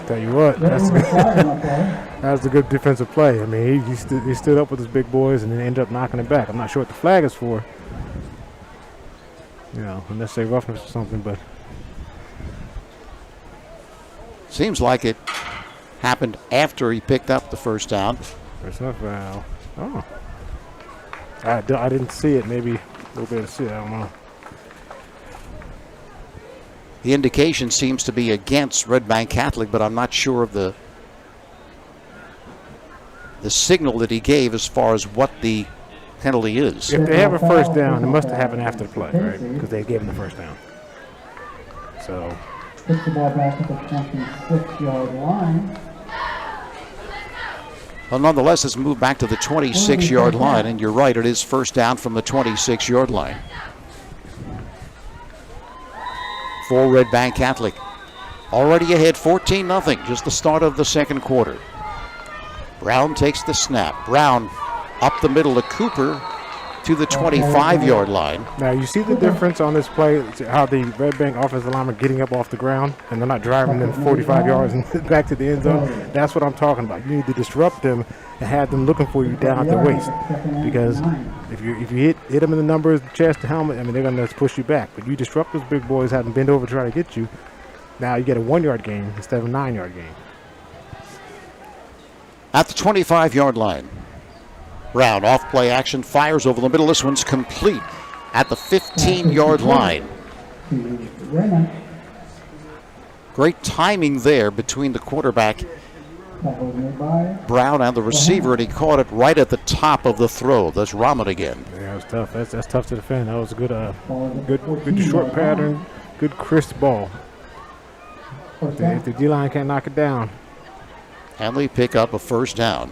Tell you what, that's a good defensive play. I mean, he stood up with his big boys and then ended up knocking it back. I'm not sure what the flag is for. Unless they roughness or something, but seems like it happened after he picked up the first down. Personal foul. Oh. I didn't see it. Maybe a little bit of see it. I don't know. The indication seems to be against Red Bank Catholic, but I'm not sure of the signal that he gave as far as what the penalty is. If they have a first down, it must have happened after the play, right? Because they gave him the first down. So. Puts the ball back at the 26-yard line. Well, nonetheless, it's moved back to the 26-yard line, and you're right, it is first down from the 26-yard line. for Red Bank Catholic. Already ahead 14-0, just the start of the second quarter. Brown takes the snap. Brown up the middle to Cooper to the 25-yard line. Now, you see the difference on this play, how the Red Bank offensive linemen are getting up off the ground, and they're not driving them 45 yards and back to the end zone. That's what I'm talking about. You need to disrupt them and have them looking for you down at the waist. Because if you hit them in the numbers, the chest, the helmet, I mean, they're going to push you back. But you disrupt those big boys, have them bend over to try to get you. Now you get a 1-yard gain instead of a 9-yard gain. At the 25-yard line. Brown off play action, fires over the middle. This one's complete at the 15-yard line. Great timing there between the quarterback, Brown, and the receiver, and he caught it right at the top of the throw. That's Rahman again. Yeah, that was tough. That's tough to defend. That was a good short pattern, good crisp ball. If the D-line can't knock it down. And they pick up a first down.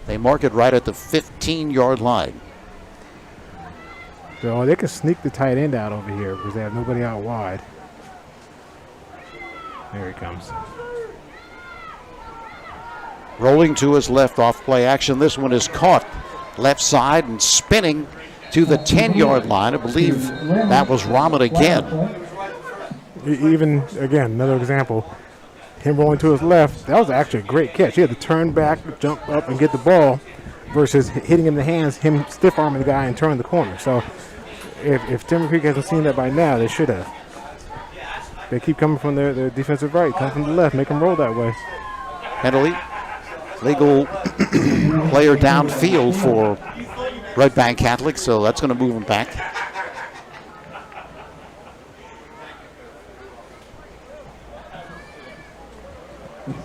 They mark it right at the 15-yard line. So they can sneak the tight end out over here because they have nobody out wide. There he comes. Rolling to his left off play action. This one is caught left side and spinning to the 10-yard line. I believe that was Rahman again. Even, again, another example. Him rolling to his left, that was actually a great catch. He had to turn back, jump up, and get the ball versus hitting him in the hands, him stiff-arming the guy and turning the corner. So if Timber Creek hasn't seen that by now, they should have. They keep coming from their defensive right, come from the left, make them roll that way. Penalty. Legal player downfield for Red Bank Catholic, so that's going to move him back.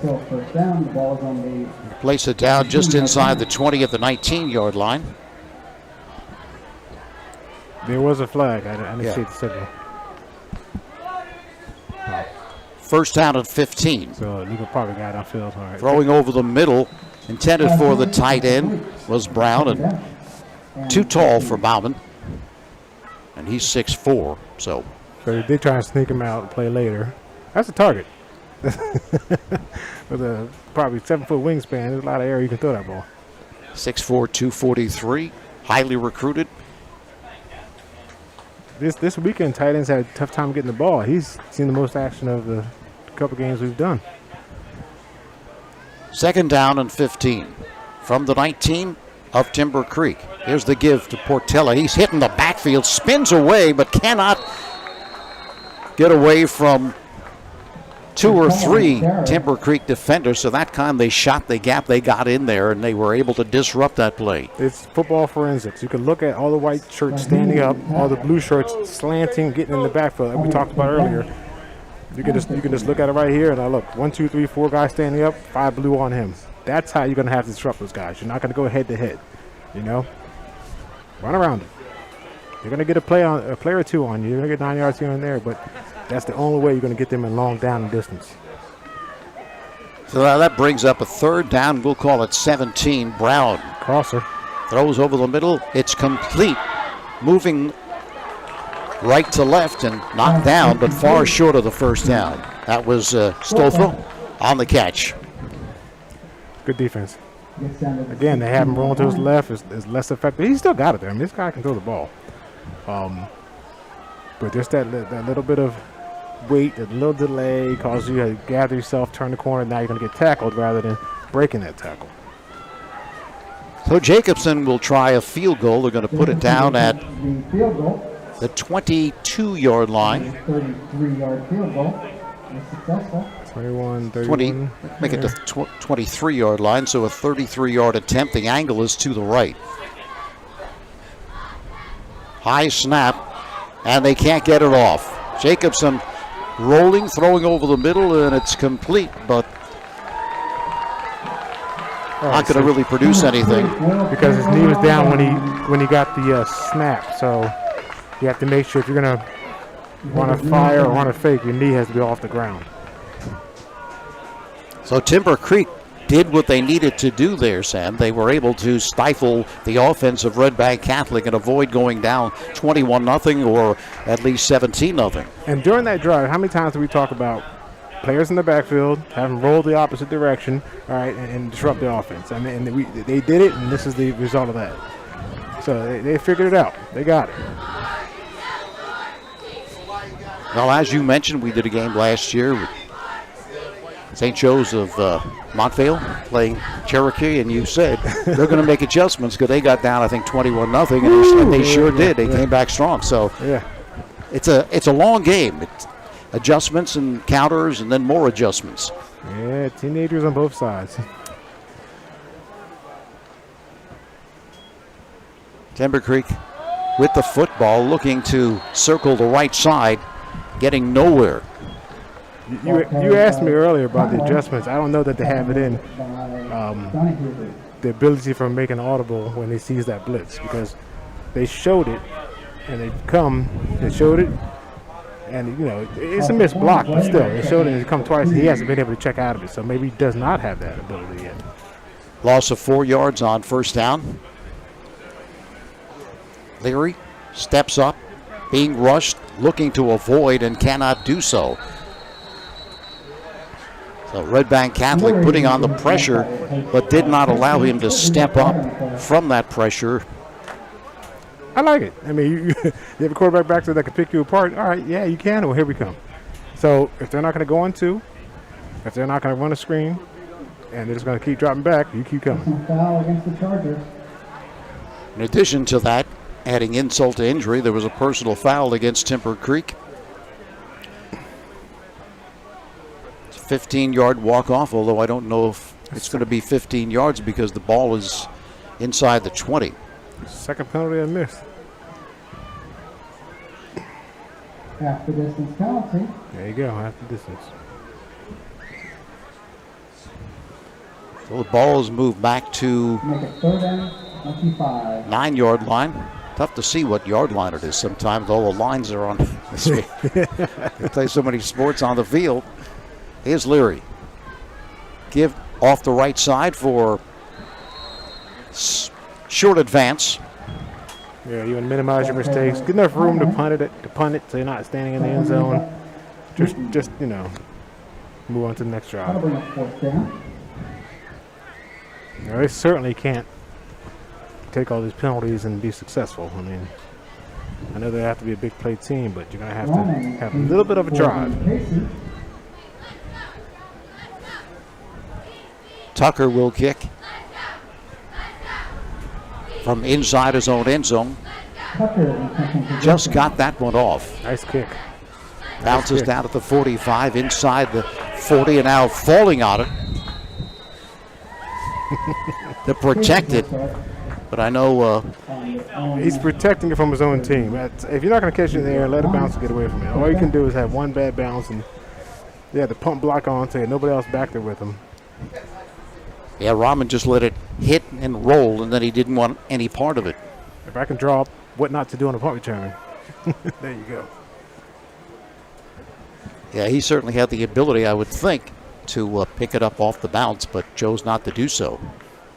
First down, the ball is on the Place it down just inside the 20 at the 19-yard line. There was a flag. I didn't see the signal. First down at 15. So legal probably got downfield. All right. Throwing over the middle, intended for the tight end, was Brown, and too tall for Bauman. And he's 6'4", so they try to sneak him out and play later. That's a target. With a probably 7-foot wingspan, there's a lot of area you can throw that ball. 6'4", 243, highly recruited. This weekend, tight ends had a tough time getting the ball. He's seen the most action of the couple games we've done. Second down and 15 from the 19 of Timber Creek. Here's the give to Portella. He's hitting the backfield, spins away, but cannot get away from 2 or 3 Timber Creek defenders. So that time they shot the gap, they got in there, and they were able to disrupt that play. It's football forensics. You can look at all the white shirts standing up, all the blue shirts slanting, getting in the backfield, like we talked about earlier. You can just look at it right here, and I look, 1, 2, 3, 4 guys standing up, 5 blue on him. That's how you're going to have to disrupt those guys. You're not going to go head to head, you know. Run around them. You're going to get a player or two on you. You're going to get 9 yards here and there, but that's the only way you're going to get them in long down and distance. So that brings up a third down. We'll call it 17. Brown Crosser throws over the middle. It's complete. Moving right to left and knocked down, but far short of the first down. That was Stoffel on the catch. Good defense. Again, they have him rolling to his left. It's less effective. He still got it there. I mean, this guy can throw the ball. But just that little bit of weight, a little delay causes you to gather yourself, turn the corner. Now you're going to get tackled rather than breaking that tackle. So Jacobson will try a field goal. They're going to put it down at the 22-yard line. 33-yard field goal is successful. 21, 31. Make it the 23-yard line, so a 33-yard attempt. The angle is to the right. High snap, and they can't get it off. Jacobson rolling, throwing over the middle, and it's complete, but not going to really produce anything. Because his knee was down when he got the snap, so you have to make sure if you're going to run a fire or run a fake, your knee has to be off the ground. So Timber Creek did what they needed to do there, Sam. They were able to stifle the offense of Red Bank Catholic and avoid going down 21-0 or at least 17-0. And during that drive, how many times did we talk about players in the backfield, have them roll the opposite direction, all right, and disrupt the offense? I mean, they did it, and this is the result of that. So they figured it out. They got it. Well, as you mentioned, we did a game last year with St. Joe's of Montvale playing Cherokee, and you said they're going to make adjustments because they got down, I think, 21-0, and they sure did. They came back strong. So it's a long game. It's adjustments and counters and then more adjustments. Yeah, teenagers on both sides. Timber Creek with the football, looking to circle the right side, getting nowhere. You asked me earlier about the adjustments. I don't know that they have it in the ability for making audible when they sees that blitz, because they showed it and they showed it, and it's a missed block, but still they showed it and it come twice. He hasn't been able to check out of it, so maybe he does not have that ability yet. Loss of 4 yards on first down. Leary steps up, being rushed, looking to avoid and cannot do so. So Red Bank Catholic putting on the pressure, but did not allow him to step up from that pressure. I like it. I mean, you have a quarterback back there that can pick you apart. All right, yeah, you can. Well, here we come. So if they're not going to go on two, if they're not going to run a screen, and they're just going to keep dropping back, you keep coming. Foul against the Chargers. In addition to that, adding insult to injury, there was a personal foul against Timber Creek. 15-yard walk-off, although I don't know if it's going to be 15 yards because the ball is inside the 20. Second penalty I missed. Half the distance penalty. There you go, half the distance. So the ball is moved back to Make it 3rd and 25. 9-yard line. Tough to see what yard line it is sometimes. All the lines are on. They play so many sports on the field. Here's Leary. Give off the right side for short advance. Yeah, you want to minimize your mistakes. Good enough room to punt it so you're not standing in the end zone. Just move on to the next That'll drive. bring up 4th down. They certainly can't take all these penalties and be successful. I mean, I know they have to be a big play team, but you're going to have a little bit of a drive. Tucker will kick from inside his own end zone. Just got that one off. Nice kick. Bounces down at the 45, inside the 40, and now falling on it. They're protected, but I know he's protecting it from his own team. If you're not going to catch it in the air, let it bounce and get away from it. All you can do is have one bad bounce, and the pump block onto it. Nobody else back there with him. Yeah, Rahman just let it hit and roll, and then he didn't want any part of it. If I can draw up what not to do on a punt return, there you go. Yeah, he certainly had the ability, I would think, to pick it up off the bounce, but chose not to do so.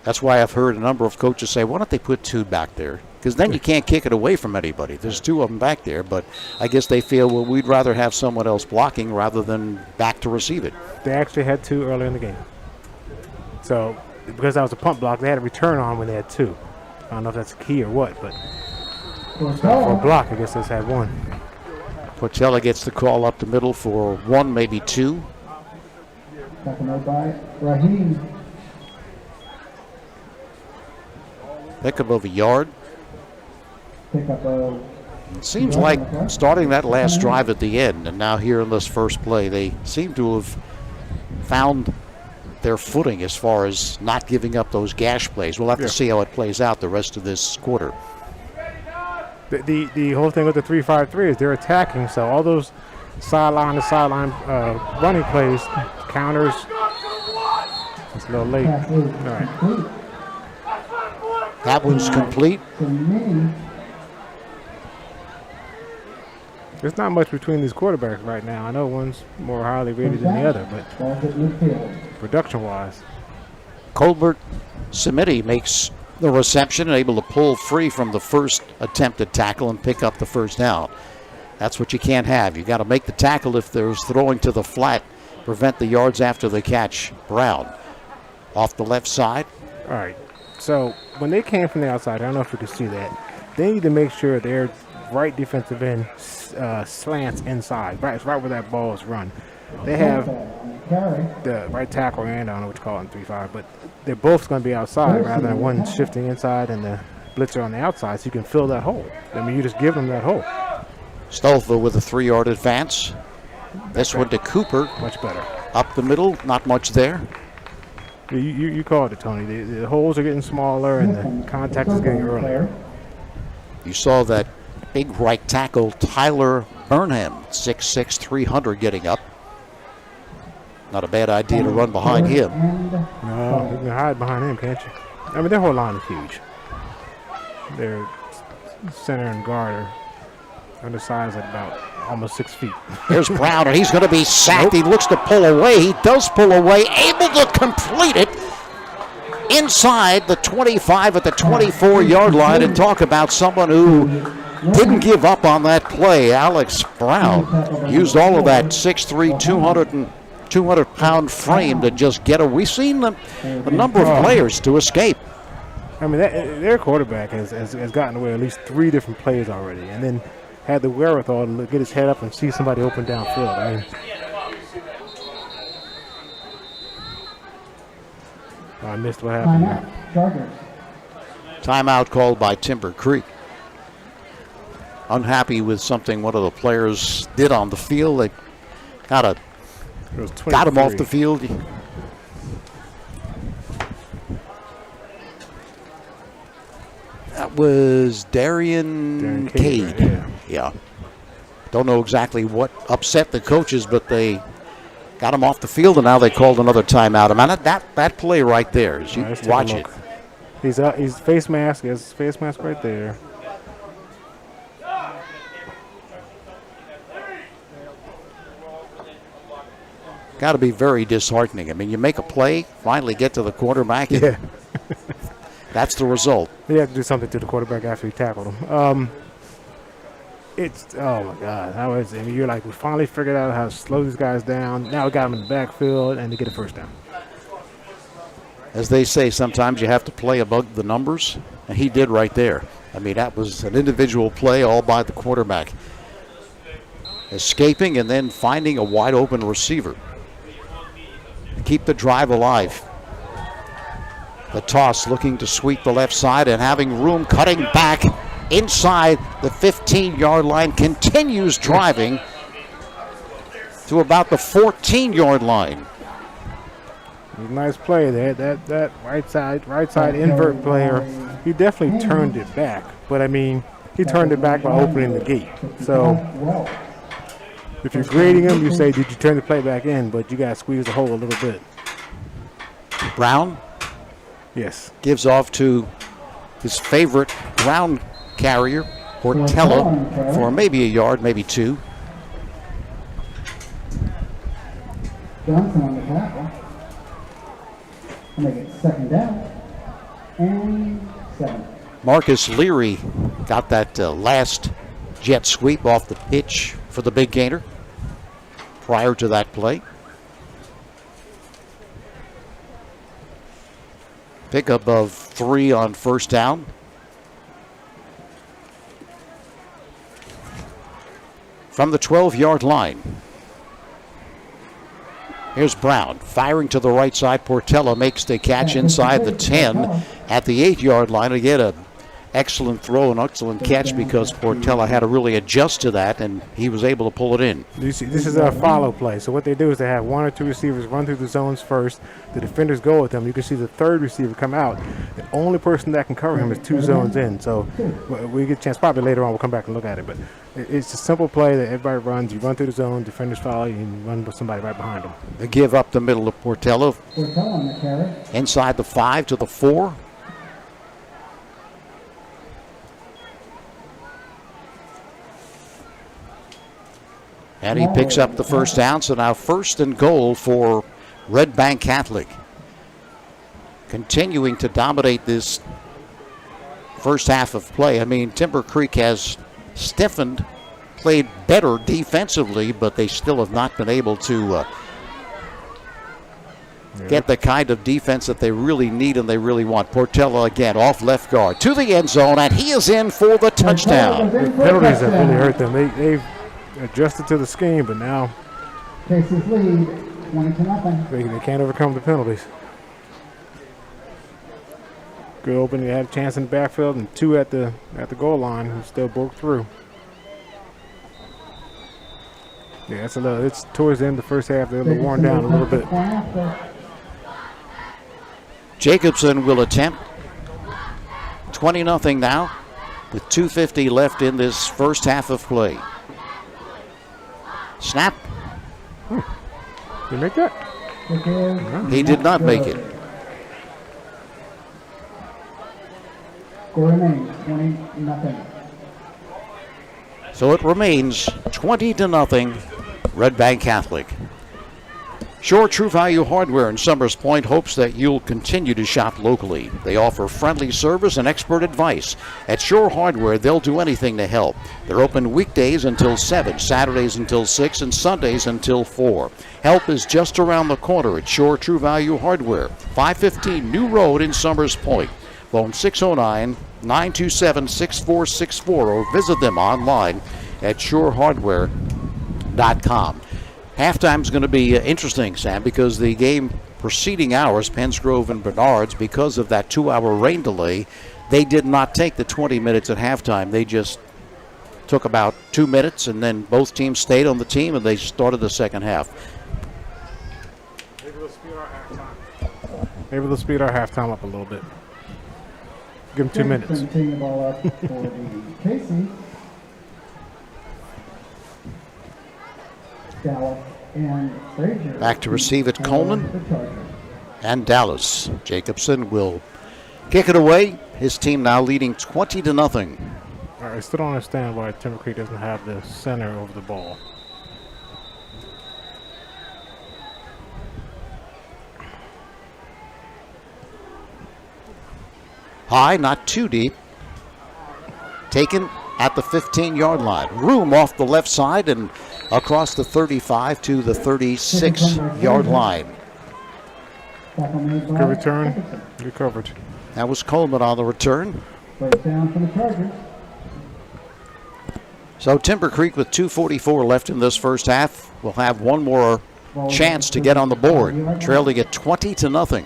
That's why I've heard a number of coaches say, why don't they put 2 back there? Because then you can't kick it away from anybody. There's 2 of them back there, but I guess they feel, well, we'd rather have someone else blocking rather than back to receive it. They actually had 2 early in the game. So, because that was a punt block, they had a return on when they had 2. I don't know if that's a key or what, but for a block, I guess they just had 1. Portela gets the call up the middle for 1, maybe 2. Second by Raheem. Pickup of a yard. Pick up a. It seems like starting that last drive at the end and now here in this first play, they seem to have found their footing as far as not giving up those gash plays. We'll have to see how it plays out the rest of this quarter. The whole thing with the 3-5-3 is they're attacking, so all those sideline to sideline running plays, counters. It's a little late. All right. That one's complete. There's not much between these quarterbacks right now. I know one's more highly rated than the other, but production-wise. Colbert Simiti makes the reception and able to pull free from the first attempted tackle and pick up the first down. That's what you can't have. You got to make the tackle if there's throwing to the flat, prevent the yards after the catch. Brown off the left side. All right. So when they came from the outside, I don't know if you can see that, they need to make sure their right defensive end slants inside, right where that ball is run. They have the right tackle, and I don't know what you call it in 3-5, but they're both going to be outside rather than one shifting inside and the blitzer on the outside, so you can fill that hole. I mean, you just give them that hole. Stolfa with a 3-yard advance. This one to Cooper. Much better. Up the middle, not much there. You called it, Tony. The holes are getting smaller and the contact is getting earlier. You saw that big right tackle, Tyler Burnham, 6'6", 300, getting up. Not a bad idea to run behind him. No, you can hide behind him, can't you? I mean, their whole line is huge. Their center and guard are undersized at about almost 6 feet. Here's Brown, and he's going to be sacked. He looks to pull away. He does pull away, able to complete it inside the 25 at the 24-yard line. And talk about someone who didn't give up on that play. Alex Brown used all of that 6'3", 200-pound frame to just get a. We've seen a number of players to escape. I mean, their quarterback has gotten away at least 3 different plays already, and then had the wherewithal to get his head up and see somebody open downfield. I mean, I missed what happened there. Timeout called by Timber Creek. Unhappy with something one of the players did on the field. They got him off the field. That was Darian Cade. Yeah. Don't know exactly what upset the coaches, but they got him off the field, and now they called another timeout. I mean, that play right there, as you watch it. He's face mask. He has his face mask right there. Got to be very disheartening. I mean, you make a play, finally get to the quarterback, and that's the result. He had to do something to the quarterback after he tackled him. Oh my God. I mean, you're like, we finally figured out how to slow these guys down. Now we got them in the backfield, and they get a first down. As they say, sometimes you have to play above the numbers, and he did right there. I mean, that was an individual play all by the quarterback. Escaping and then finding a wide open receiver. Keep the drive alive. The toss looking to sweep the left side and having room, cutting back inside the 15-yard line, continues driving to about the 14-yard line. Nice play there. That right side invert player, he definitely turned it back. But I mean, he turned it back by opening the gate. So if you're grading him, you say, did you turn the play back in? But you got to squeeze the hole a little bit. Brown? Yes. Gives off to his favorite ground carrier, Portella, for maybe a yard, maybe 2. Johnson on the tackle. Make it second down. And 7. Marcus Leary got that last jet sweep off the pitch for the big gainer prior to that play. Pickup of 3 on first down. From the 12-yard line. Here's Brown firing to the right side. Portella makes the catch inside the 10 at the 8-yard line. Again, an excellent throw, an excellent catch, because Portella had to really adjust to that, and he was able to pull it in. This is a follow play. So what they do is they have 1 or 2 receivers run through the zones first. The defenders go with them. You can see the third receiver come out. The only person that can cover him is 2 zones in. So we get a chance. Probably later on we'll come back and look at it. But it's a simple play that everybody runs. You run through the zone, defenders follow you, and run with somebody right behind them. They give up the middle of Portella. Inside the 5 to the 4. And he picks up the first down. So now 1st and goal for Red Bank Catholic. continuing to dominate this first half of play. I mean, Timber Creek has stiffened, played better defensively, but they still have not been able to get the kind of defense that they really need and they really want. Portella again off left guard to the end zone, and he is in for the touchdown. The penalties have really hurt them. They've adjusted to the scheme, but now Cases lead 20-0. they can't overcome the penalties. Good opening. They had a chance in the backfield and 2 at the goal line who still broke through. Yeah, that's a little. It's towards the end of the first half. They're a little worn down a little bit. Jacobson will attempt 20-0 now with 2:50 left in this first half of play. Snap. Did you make that? He did not make it. Score remains 20-0. So it remains 20-0 Red Bank Catholic. Shore True Value Hardware in Summers Point hopes that you'll continue to shop locally. They offer friendly service and expert advice. At Shore Hardware, they'll do anything to help. They're open weekdays until 7, Saturdays until 6, and Sundays until 4. Help is just around the corner at Shore True Value Hardware, 515 New Road in Summers Point. Phone 609-927-6464 or visit them online at shorehardware.com. Halftime's going to be interesting, Sam, because the game preceding ours, Penns Grove and Bernards, because of that 2-hour rain delay, they did not take the 20 minutes at halftime. They just took about 2 minutes, and then both teams stayed on the team, and they started the second half. Maybe they'll speed our halftime up a little bit. Give them 2 minutes. Taking the ball up for the Casey. Dallas and Frazier. Back to receive it, Coleman and Dallas. Jacobson will kick it away. His team now leading 20-0. All right, I still don't understand why Timber Creek doesn't have the center over the ball. High, not too deep. Taken at the 15-yard line. Room off the left side and across the 35 to the 36-yard line. Good return. Good coverage. That was Coleman on the return. First down for the Chargers. So Timber Creek with 2:44 left in this first half will have one more chance to get on the board, trailing at 20-0.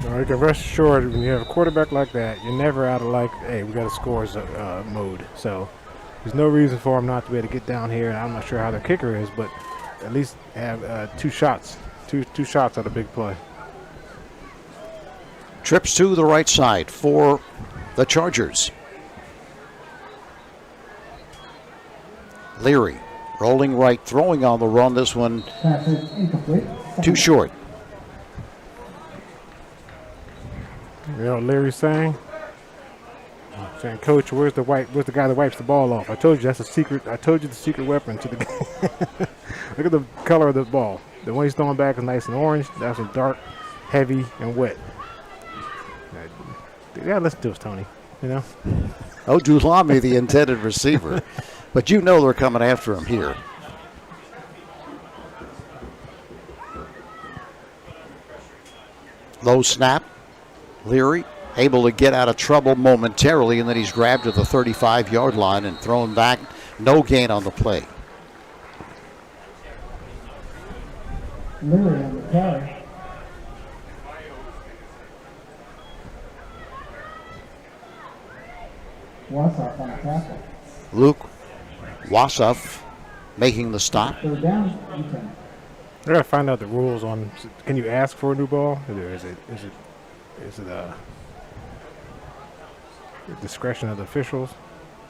You can rest assured when you have a quarterback like that, you're never out of hey, we got to score mode. So there's no reason for him not to be able to get down here. And I'm not sure how their kicker is, but at least have 2 shots, two shots at a big play. Trips to the right side for the Chargers. Leary rolling right, throwing on the run. This one too short. You know what Larry's saying? Saying, Coach, where's the guy that wipes the ball off? I told you that's a secret. I told you the secret weapon to the game. Look at the color of the ball. The one he's throwing back is nice and orange. That's a dark, heavy, and wet. You gotta listen to us, Tony. You know? Oh, Dulami, the intended receiver. But you know they're coming after him here. Low snap. Leary able to get out of trouble momentarily, and then he's grabbed to the 35-yard line and thrown back. No gain on the play. Leary on the carry. Wassoff on the tackle. Luke Wassoff making the stop. Third down. Okay. I gotta find out the rules on. Can you ask for a new ball? Or is it the discretion of the officials?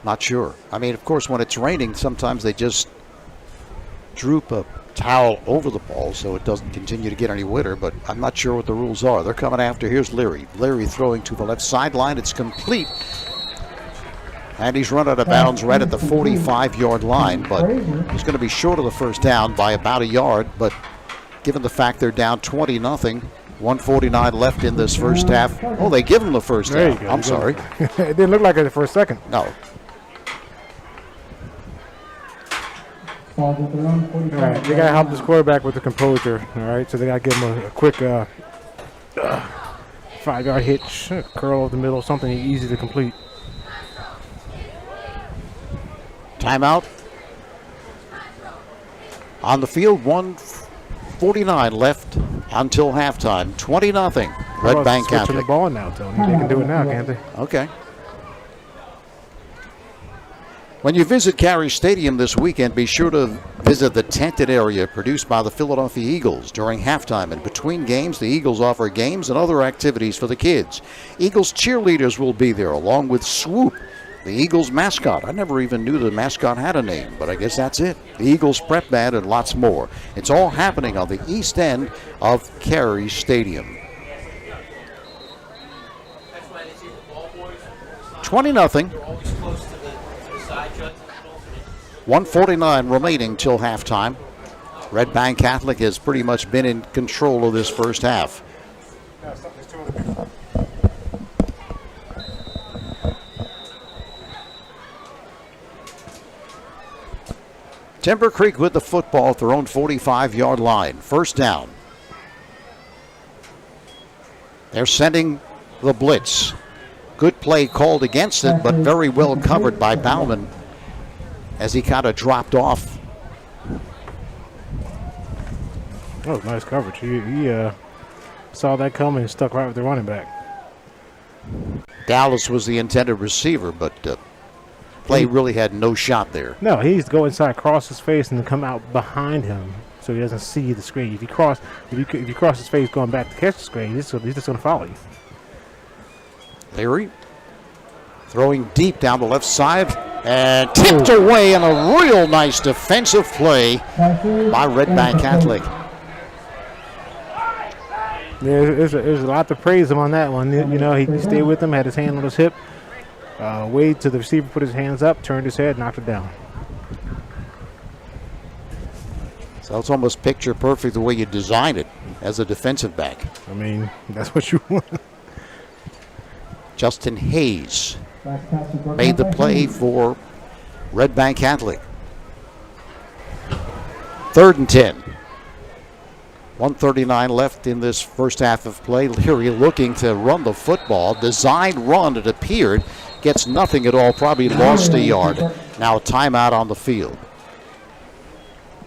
Not sure. I mean, of course, when it's raining, sometimes they just droop a towel over the ball so it doesn't continue to get any wetter, but I'm not sure what the rules are. They're coming after. Here's Leary. Leary throwing to the left sideline. It's complete. And he's run out of bounds right at the 45-yard line, but he's going to be short of the first down by about a yard. But given the fact they're down 20-0, 1:49 left in this first half. Oh, they give him the first There half. you go. I'm sorry. It didn't look like it for a second. No. Falls at their own All 45. right, they got to help this quarterback with the composure. All right, so they got to give him a quick 5-yard hitch, curl over the middle, something easy to complete. Timeout. On the field, 1:49 left until halftime. 20-0. Red Bank Switching the Catholic. ball now, Tony. They can do it now, can't they? Okay. When you visit Carey Stadium this weekend, be sure to visit the tented area produced by the Philadelphia Eagles. During halftime and between games, the Eagles offer games and other activities for the kids. Eagles cheerleaders will be there, along with Swoop, the Eagles mascot. I never even knew the mascot had a name, but I guess that's it. The Eagles prep band and lots more. It's all happening on the east end of Carey Stadium. 20-0. 1:49 remaining till halftime. Red Bank Catholic has pretty much been in control of this first half. Timber Creek with the football at their own 45-yard line. First down. They're sending the blitz. Good play called against it, but very well covered by Bauman as he kind of dropped off. Oh, nice coverage. He saw that coming and stuck right with the running back. Dallas was the intended receiver, but play really had no shot there. No, he needs to go inside, cross his face, and then come out behind him so he doesn't see the screen. If you cross his face going back to catch the screen, he's just going to follow you. Leary throwing deep down the left side and tipped away in a real nice defensive play by Red Bank Catholic. Yeah, there's a lot to praise him on that one. You know, he stayed with him, had his hand on his hip, waited till the receiver put his hands up, turned his head, knocked it down. So it's almost picture perfect the way you design it as a defensive back. I mean, that's what you want. Justin Hayes made the play for Red Bank Catholic. 3rd and 10. 1:39 left in this first half of play. Leary looking to run the football. Designed run, it appeared. Gets nothing at all, probably lost a yard. Now a timeout on the field.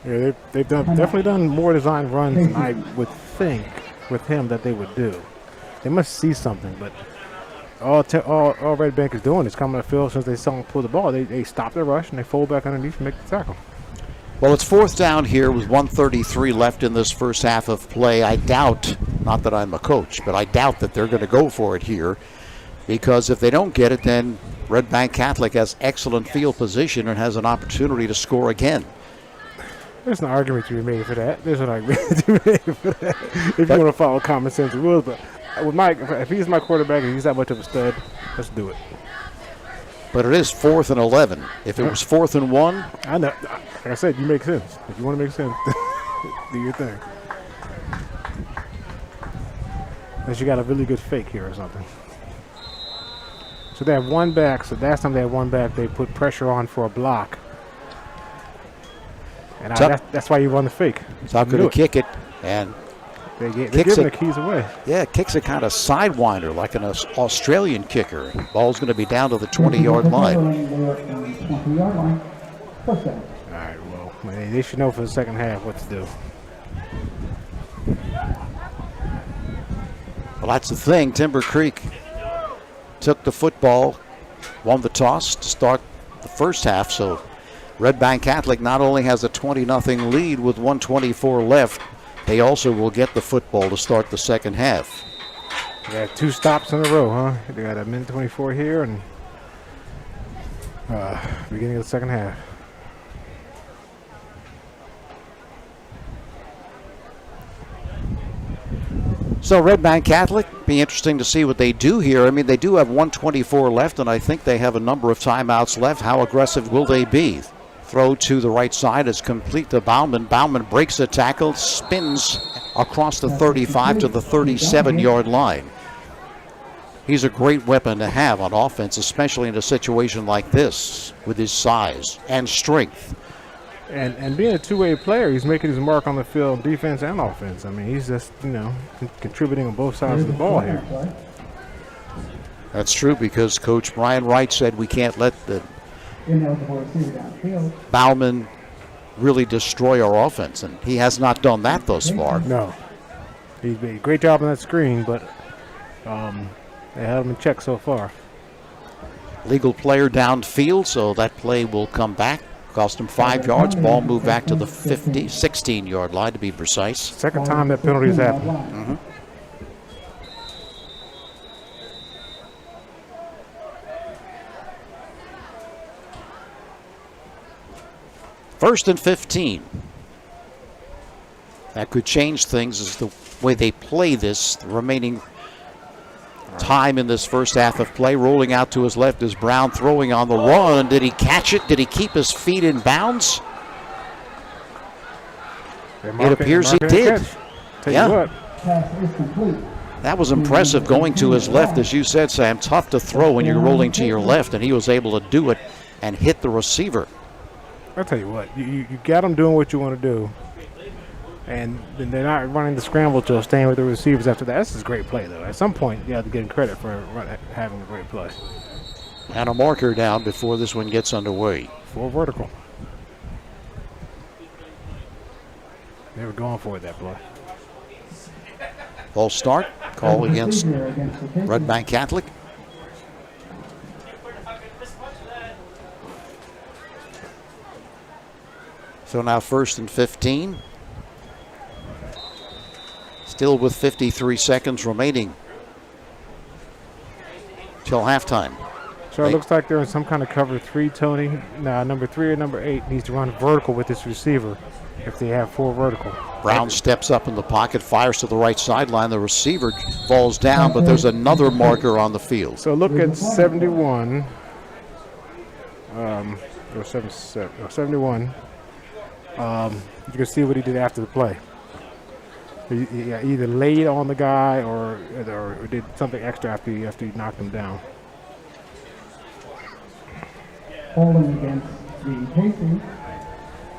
Yeah, they've definitely done more design runs than I would think with him that they would do. They must see something, but all Red Bank is doing is coming to the field since they saw him pull the ball. They stop their rush and they fold back underneath and make the tackle. Well, it's 4th down here with 1:33 left in this first half of play. I doubt, not that I'm a coach, but I doubt that they're going to go for it here, because if they don't get it, then Red Bank Catholic has excellent field position and has an opportunity to score again. There's an argument to be made for that. There's an argument to be made for that. If you want to follow common sense rules, but with if he's my quarterback and he's that much of a stud, let's do it. But it is 4th and 11. If it was 4th and 1, I know. Like I said, you make sense. If you want to make sense, do your thing. Unless you got a really good fake here or something. So they have one back. So last time they had one back, they put pressure on for a block. And that's why you run the fake. Tucker to kick it, and they're giving the keys away. Yeah, kicks a kind of sidewinder like an Australian kicker. Ball's going to be down to the 20-yard line. 20-yard line. First down. All right, well, they should know for the second half what to do. Well, that's the thing. Timber Creek took the football, won the toss to start the first half, so Red Bank Catholic not only has a 20-0 lead with 1:24 left, they also will get the football to start the second half. They got 2 stops in a row, huh? They got a minute 24 here and beginning of the second half. So Red Bank Catholic, be interesting to see what they do here. I mean, they do have 1:24 left, and I think they have a number of timeouts left. How aggressive will they be? Throw to the right side is complete to Bauman. Bauman breaks a tackle, spins across the 35 to the 37-yard line. He's a great weapon to have on offense, especially in a situation like this with his size and strength. And being a two-way player, he's making his mark on the field, defense and offense. I mean, he's just, contributing on both sides of the ball here. That's true, because Coach Brian Wright said we can't let the Bauman really destroy our offense, and he has not done that thus far. No. He's made a great job on that screen, but they have him in check so far. Legal player downfield, so that play will come back. Cost him 5 yards. Ball moved back to the 16-yard line, to be precise. Second time that penalty has happened. Mm-hmm. First and 15. That could change things as the way they play this. The remaining time in this first half of play. Rolling out to his left is Brown, throwing on the run. Did he catch it? Did he keep his feet in bounds? It appears he did. Yeah. That was impressive, going to his left, as you said, Sam. Tough to throw when you're rolling to your left, and he was able to do it and hit the receiver. I'll tell you what, you got them doing what you want to do, and they're not running the scramble drill, staying with the receivers after that. That's a great play, though. At some point, you have to give him credit for having a great play. And a marker down before this one gets underway. Full vertical. They were going for it, that play. False start, call against Red Bank Catholic. So now first and 15. Still with 53 seconds remaining till halftime. So it looks like they're in some kind of cover 3, Tony. Now, number 3 or number 8 needs to run vertical with this receiver if they have full vertical. Brown steps up in the pocket, fires to the right sideline. The receiver falls down, but there's another marker on the field. So look at 71. Or 71. You can see what he did after the play. He either laid on the guy or did something extra after he knocked him down. Holding against the Casey.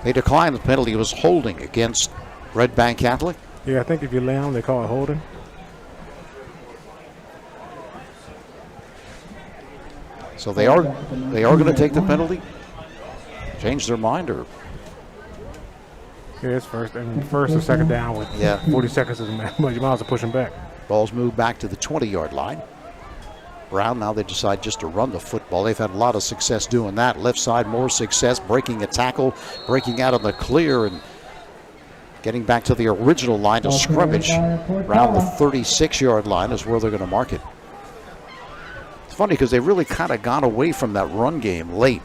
They declined the penalty. It was holding against Red Bank Catholic. Yeah, I think if you lay on, they call it holding. So they are going to take the penalty? Change their mind, or? Yeah, it's first or second down with 40 seconds is much miles to push him back. Ball's moved back to the 20-yard line. Brown, now they decide just to run the football. They've had a lot of success doing that. Left side, more success, breaking a tackle, breaking out on the clear, and getting back to the original line of scrimmage. Around the 36-yard line is where they're going to mark it. It's funny because they really kind of got away from that run game late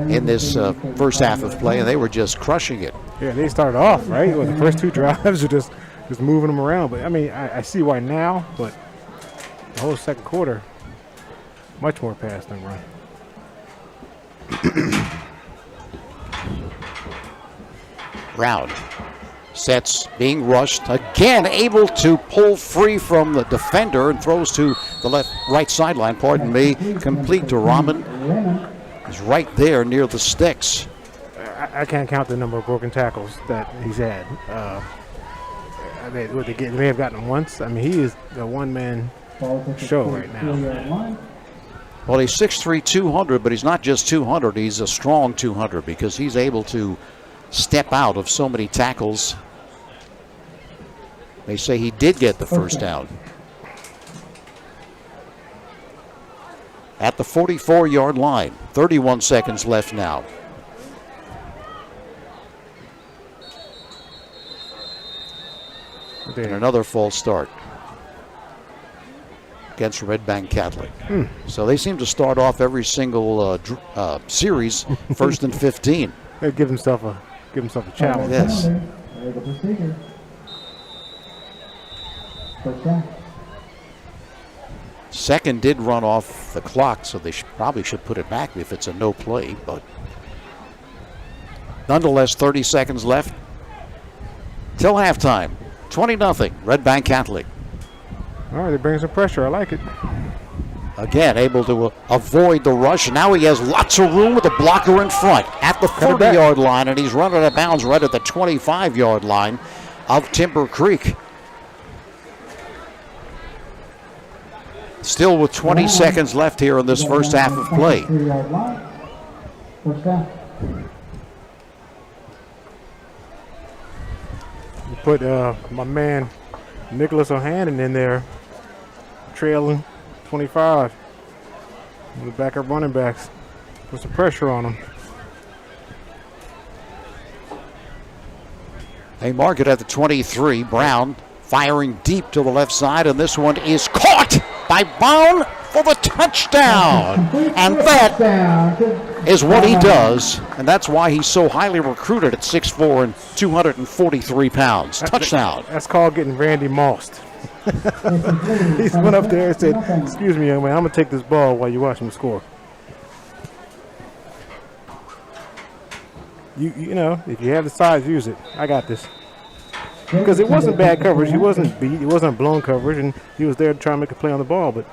in this first half of play, and they were just crushing it. Yeah, they started off, right? Well, the first 2 drives are just moving them around. But, I mean, I see why now, but the whole second quarter, much more pass than run. Brown sets, being rushed, again able to pull free from the defender and throws to the right sideline, complete to Rahman. He's right there near the sticks. I can't count the number of broken tackles that he's had. They may have gotten him once. I mean, he is the one-man show right now. Well, he's 6'3", 200, but he's not just 200. He's a strong 200 because he's able to step out of so many tackles. They say he did get the first down. At the 44-yard line, 31 seconds left now. And another false start against Red Bank Catholic. So they seem to start off every single series first and 15. They give himself a challenge. Yes. Second did run off the clock, so they probably should put it back if it's a no play. But nonetheless, 30 seconds left till halftime. 20-0, Red Bank Catholic. All right, they bring some pressure. I like it. Again, able to avoid the rush. Now he has lots of room with a blocker in front at the 30-yard line, and he's running out of bounds right at the 25-yard line of Timber Creek. Still with 20 seconds left here in this first half of play. You put my man Nicholas O'Hannon in there, trailing 25. The backup running backs. Put some pressure on them. They mark it at the 23. Brown firing deep to the left side, and this one is caught by Brown for the touchdown. And that is what he does, and that's why he's so highly recruited at 6'4" and 243 pounds. Touchdown. That's called getting Randy Mossed. He went up there and said, "Excuse me, young man, I'm going to take this ball while you watch me score." You know, if you have the size, use it. I got this. Because it wasn't bad coverage. He wasn't beat. It wasn't blown coverage, and he was there to try and make a play on the ball. But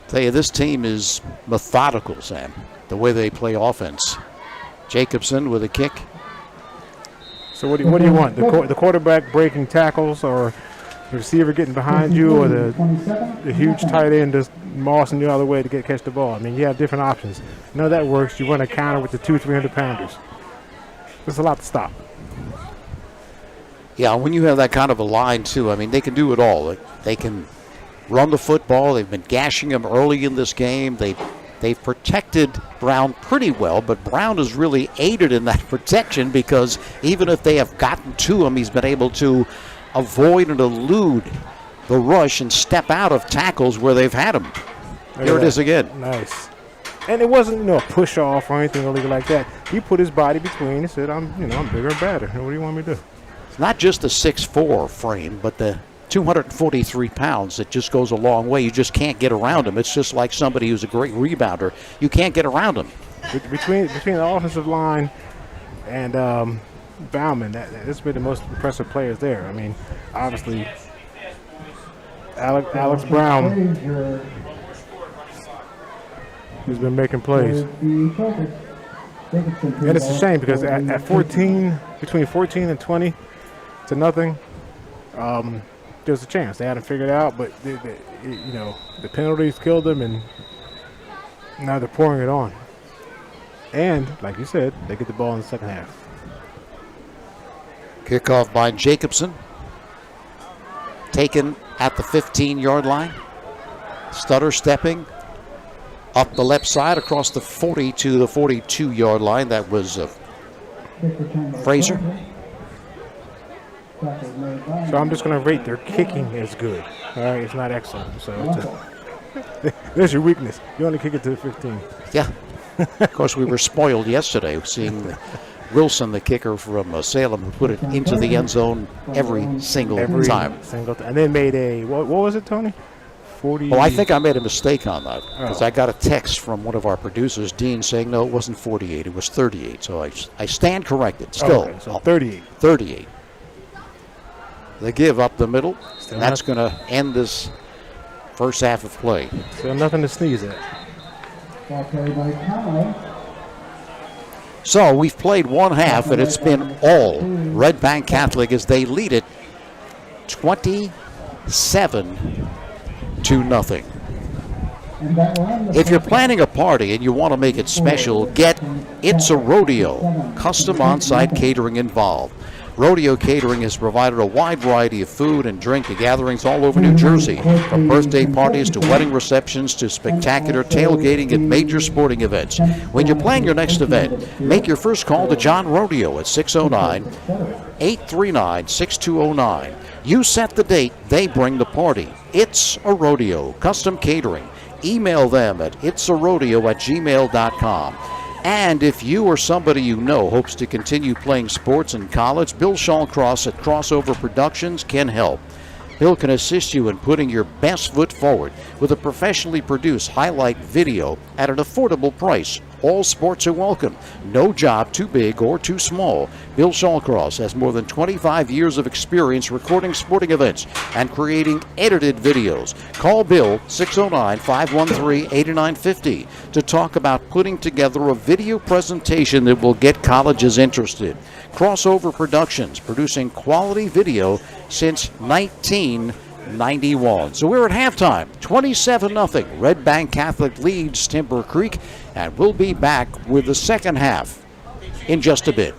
tell you, this team is methodical, Sam, the way they play offense. Jacobson with a kick. So what do you want? The quarterback breaking tackles, or the receiver getting behind you, or the huge tight end just mossing you out of the way to catch the ball? I mean, you have different options. None of that works. You run a counter with the 200-300 pounders. There's a lot to stop. Yeah, when you have that kind of a line, too, I mean, they can do it all. They can run the football. They've been gashing him early in this game. They've protected Brown pretty well, but Brown has really aided in that protection because even if they have gotten to him, he's been able to avoid and elude the rush and step out of tackles where they've had him. Here it is again. Nice. And it wasn't a push off or anything illegal like that. He put his body between and said, I'm bigger and badder. What do you want me to do? It's not just the 6'4" frame, but the 243 pounds that just goes a long way. You just can't get around him. It's just like somebody who's a great rebounder. You can't get around him. Between the offensive line and Bauman, that's been the most impressive players there. I mean, obviously, Alex Brown, he's been making plays. And it's a shame because at 14, between 14 and 20 to nothing, there's a chance. They hadn't figured it out, but the penalties killed them, and now they're pouring it on. And like you said, they get the ball in the second half. Kickoff by Jacobson. Taken at the 15-yard line. Stutter stepping up the left side across the 40 to the 42-yard line. That was Fraser. So I'm just going to rate their kicking as good. All right, it's not excellent. So there's your weakness. You only kick it to the 15. Yeah. Of course, we were spoiled yesterday seeing Wilson, the kicker from Salem, put it into the end zone every single time. And then made a, what was it, Tony? 40. Oh, I think I made a mistake on that because I got a text from one of our producers, Dean, saying, no, it wasn't 48, it was 38. So I stand corrected still. Okay, so 38. 38. They give up the middle, and that's going to end this first half of play. So nothing to sneeze at. So we've played one half, and it's been all Red Bank Catholic as they lead it 27-0. If you're planning a party and you want to make it special, get It's a Rodeo, custom on-site catering involved. Rodeo Catering has provided a wide variety of food and drink to gatherings all over New Jersey, from birthday parties to wedding receptions to spectacular tailgating and major sporting events. When you plan your next event, make your first call to John Rodeo at 609-839-6209. You set the date, they bring the party. It's a Rodeo, custom catering. Email them at itsarodeo@gmail.com. And if you or somebody you know hopes to continue playing sports in college, Bill Shawcross at Crossover Productions can help. Bill can assist you in putting your best foot forward with a professionally produced highlight video at an affordable price. All sports are welcome. No job too big or too small. Bill Shawcross has more than 25 years of experience recording sporting events and creating edited videos. Call Bill 609-513-8950 to talk about putting together a video presentation that will get colleges interested. Crossover Productions, producing quality video since 1991. So we're at halftime, 27-0. Red Bank Catholic leads Timber Creek, and we'll be back with the second half in just a bit.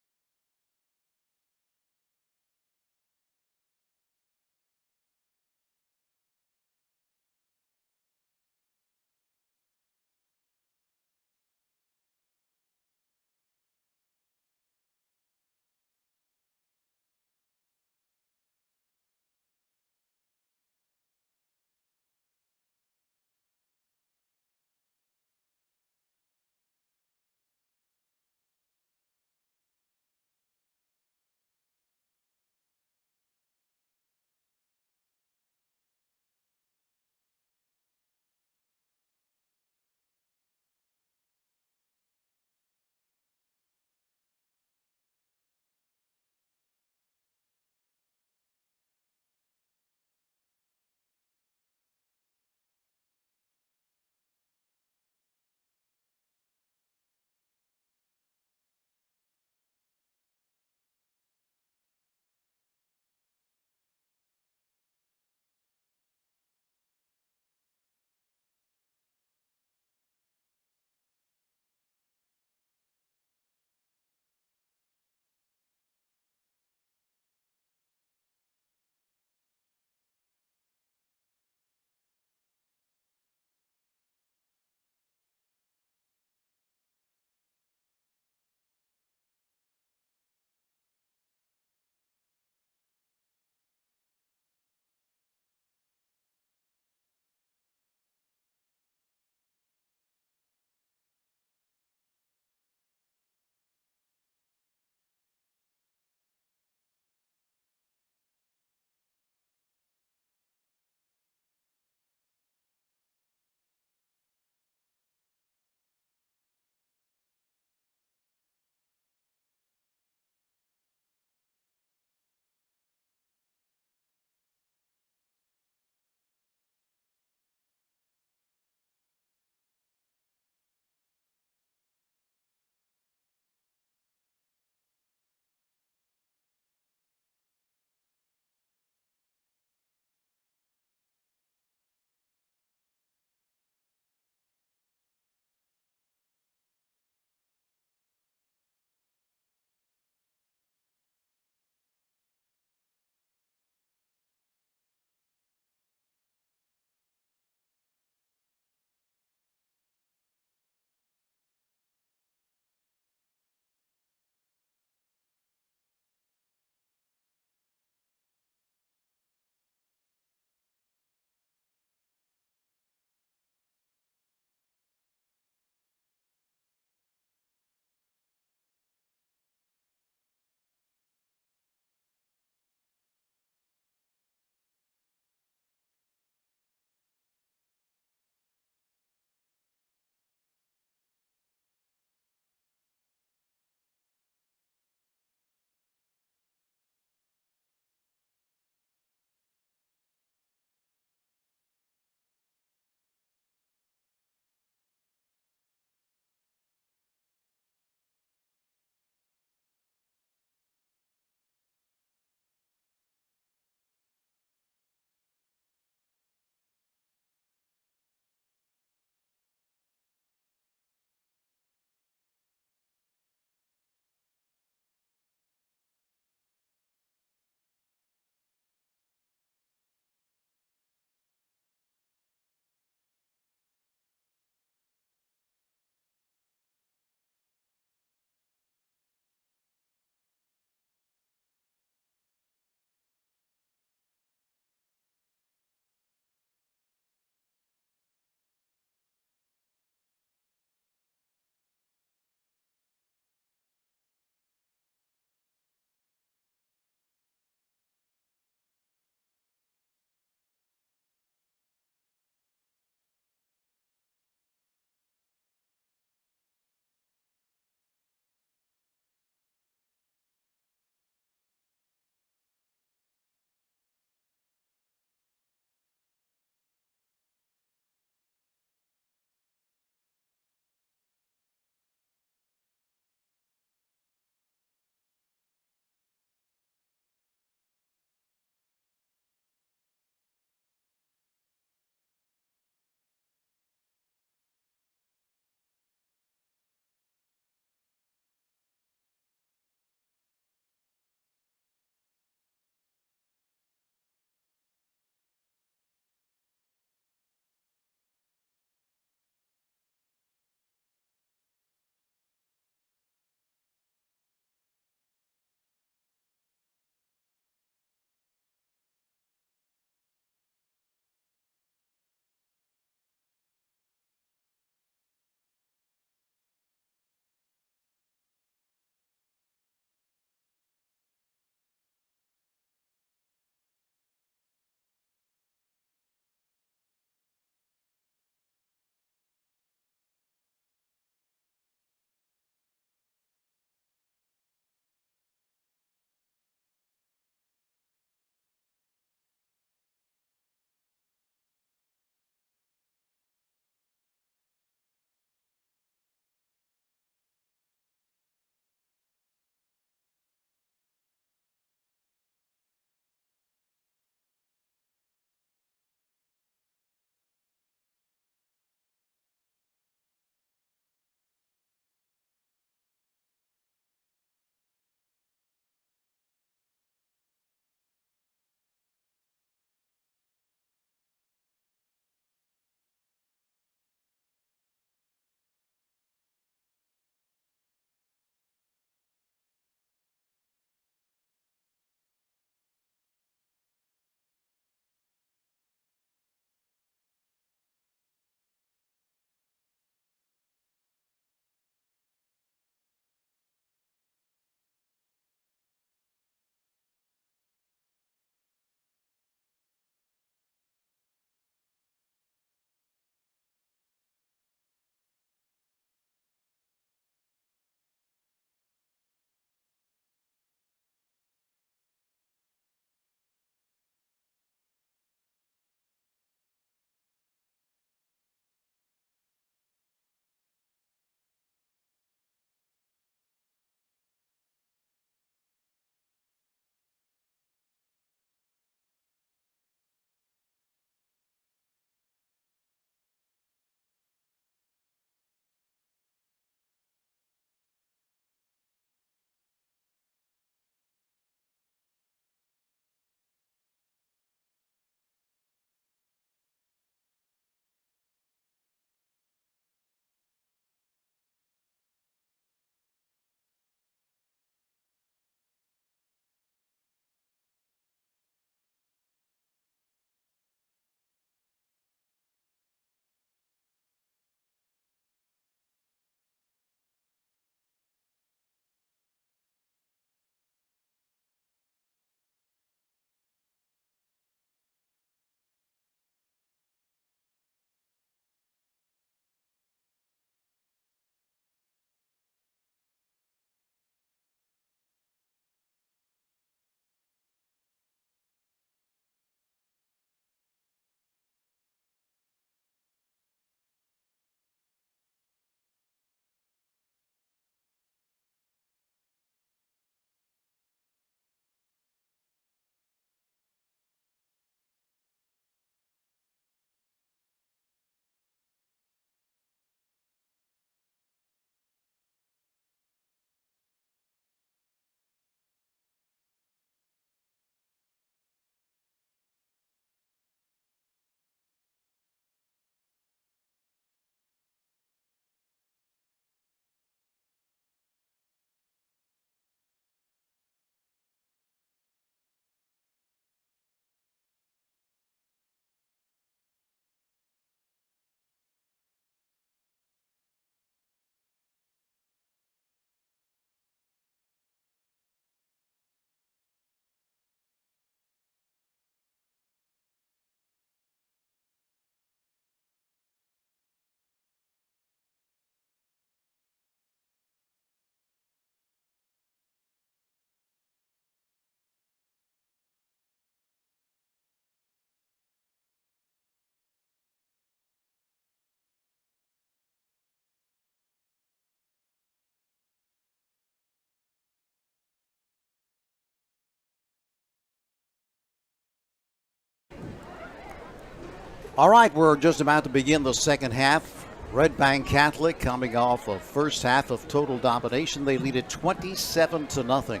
All right, we're just about to begin the second half. Red Bank Catholic coming off a first half of total domination. They lead it 27-0.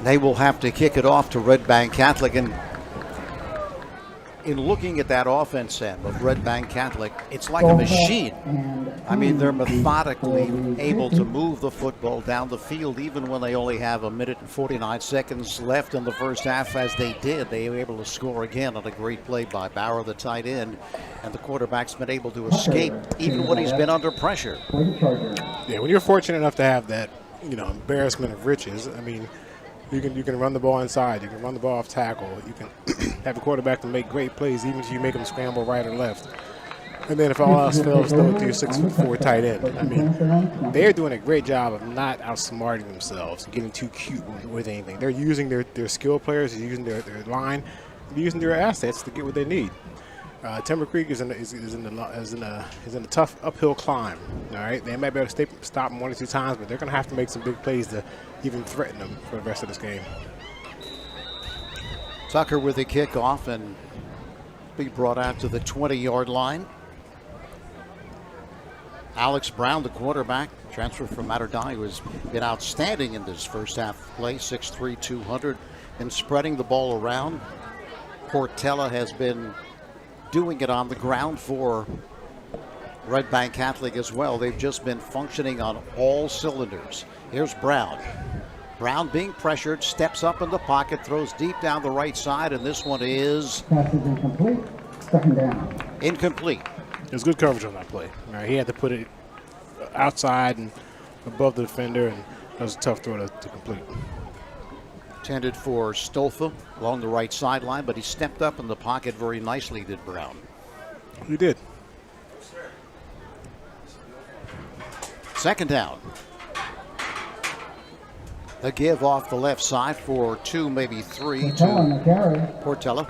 They will have to kick it off to Red Bank Catholic. And in looking at that offense, Sam, of Red Bank Catholic, it's like a machine. I mean, they're methodically able to move the football down the field even when they only have 1 minute and 49 seconds left in the first half, as they did. They were able to score again on a great play by Bauer, the tight end, and the quarterback's been able to escape even when he's been under pressure. Yeah, when you're fortunate enough to have that, embarrassment of riches, I mean, you can run the ball inside. You can run the ball off tackle. You can have a quarterback to make great plays, even if you make them scramble right or left. And then if all else fails, throw it to your 6'4" tight end. I mean, they're doing a great job of not outsmarting themselves, getting too cute with anything. They're using their skill players, they're using their line, they're using their assets to get what they need. Timber Creek is in a tough uphill climb. All right, they might be able to stop them 1 or 2 times, but they're going to have to make some big plays to even threaten them for the rest of this game. Tucker with the kickoff and be brought out to the 20-yard line. Alex Brown, the quarterback, transfer from Matterdine, who has been outstanding in this first half of play, 6'3", 200, and spreading the ball around. Portella has been doing it on the ground for Red Bank Catholic as well. They've just been functioning on all cylinders. Here's Brown. Brown being pressured, steps up in the pocket, throws deep down the right side, and this one is incomplete. Second down. Incomplete. There's good coverage on that play. All right, he had to put it outside and above the defender, and that was a tough throw to complete. Intended for Stolfa along the right sideline, but he stepped up in the pocket very nicely, did Brown. He did. Second down. The give off the left side for 2, maybe 3 to Portella.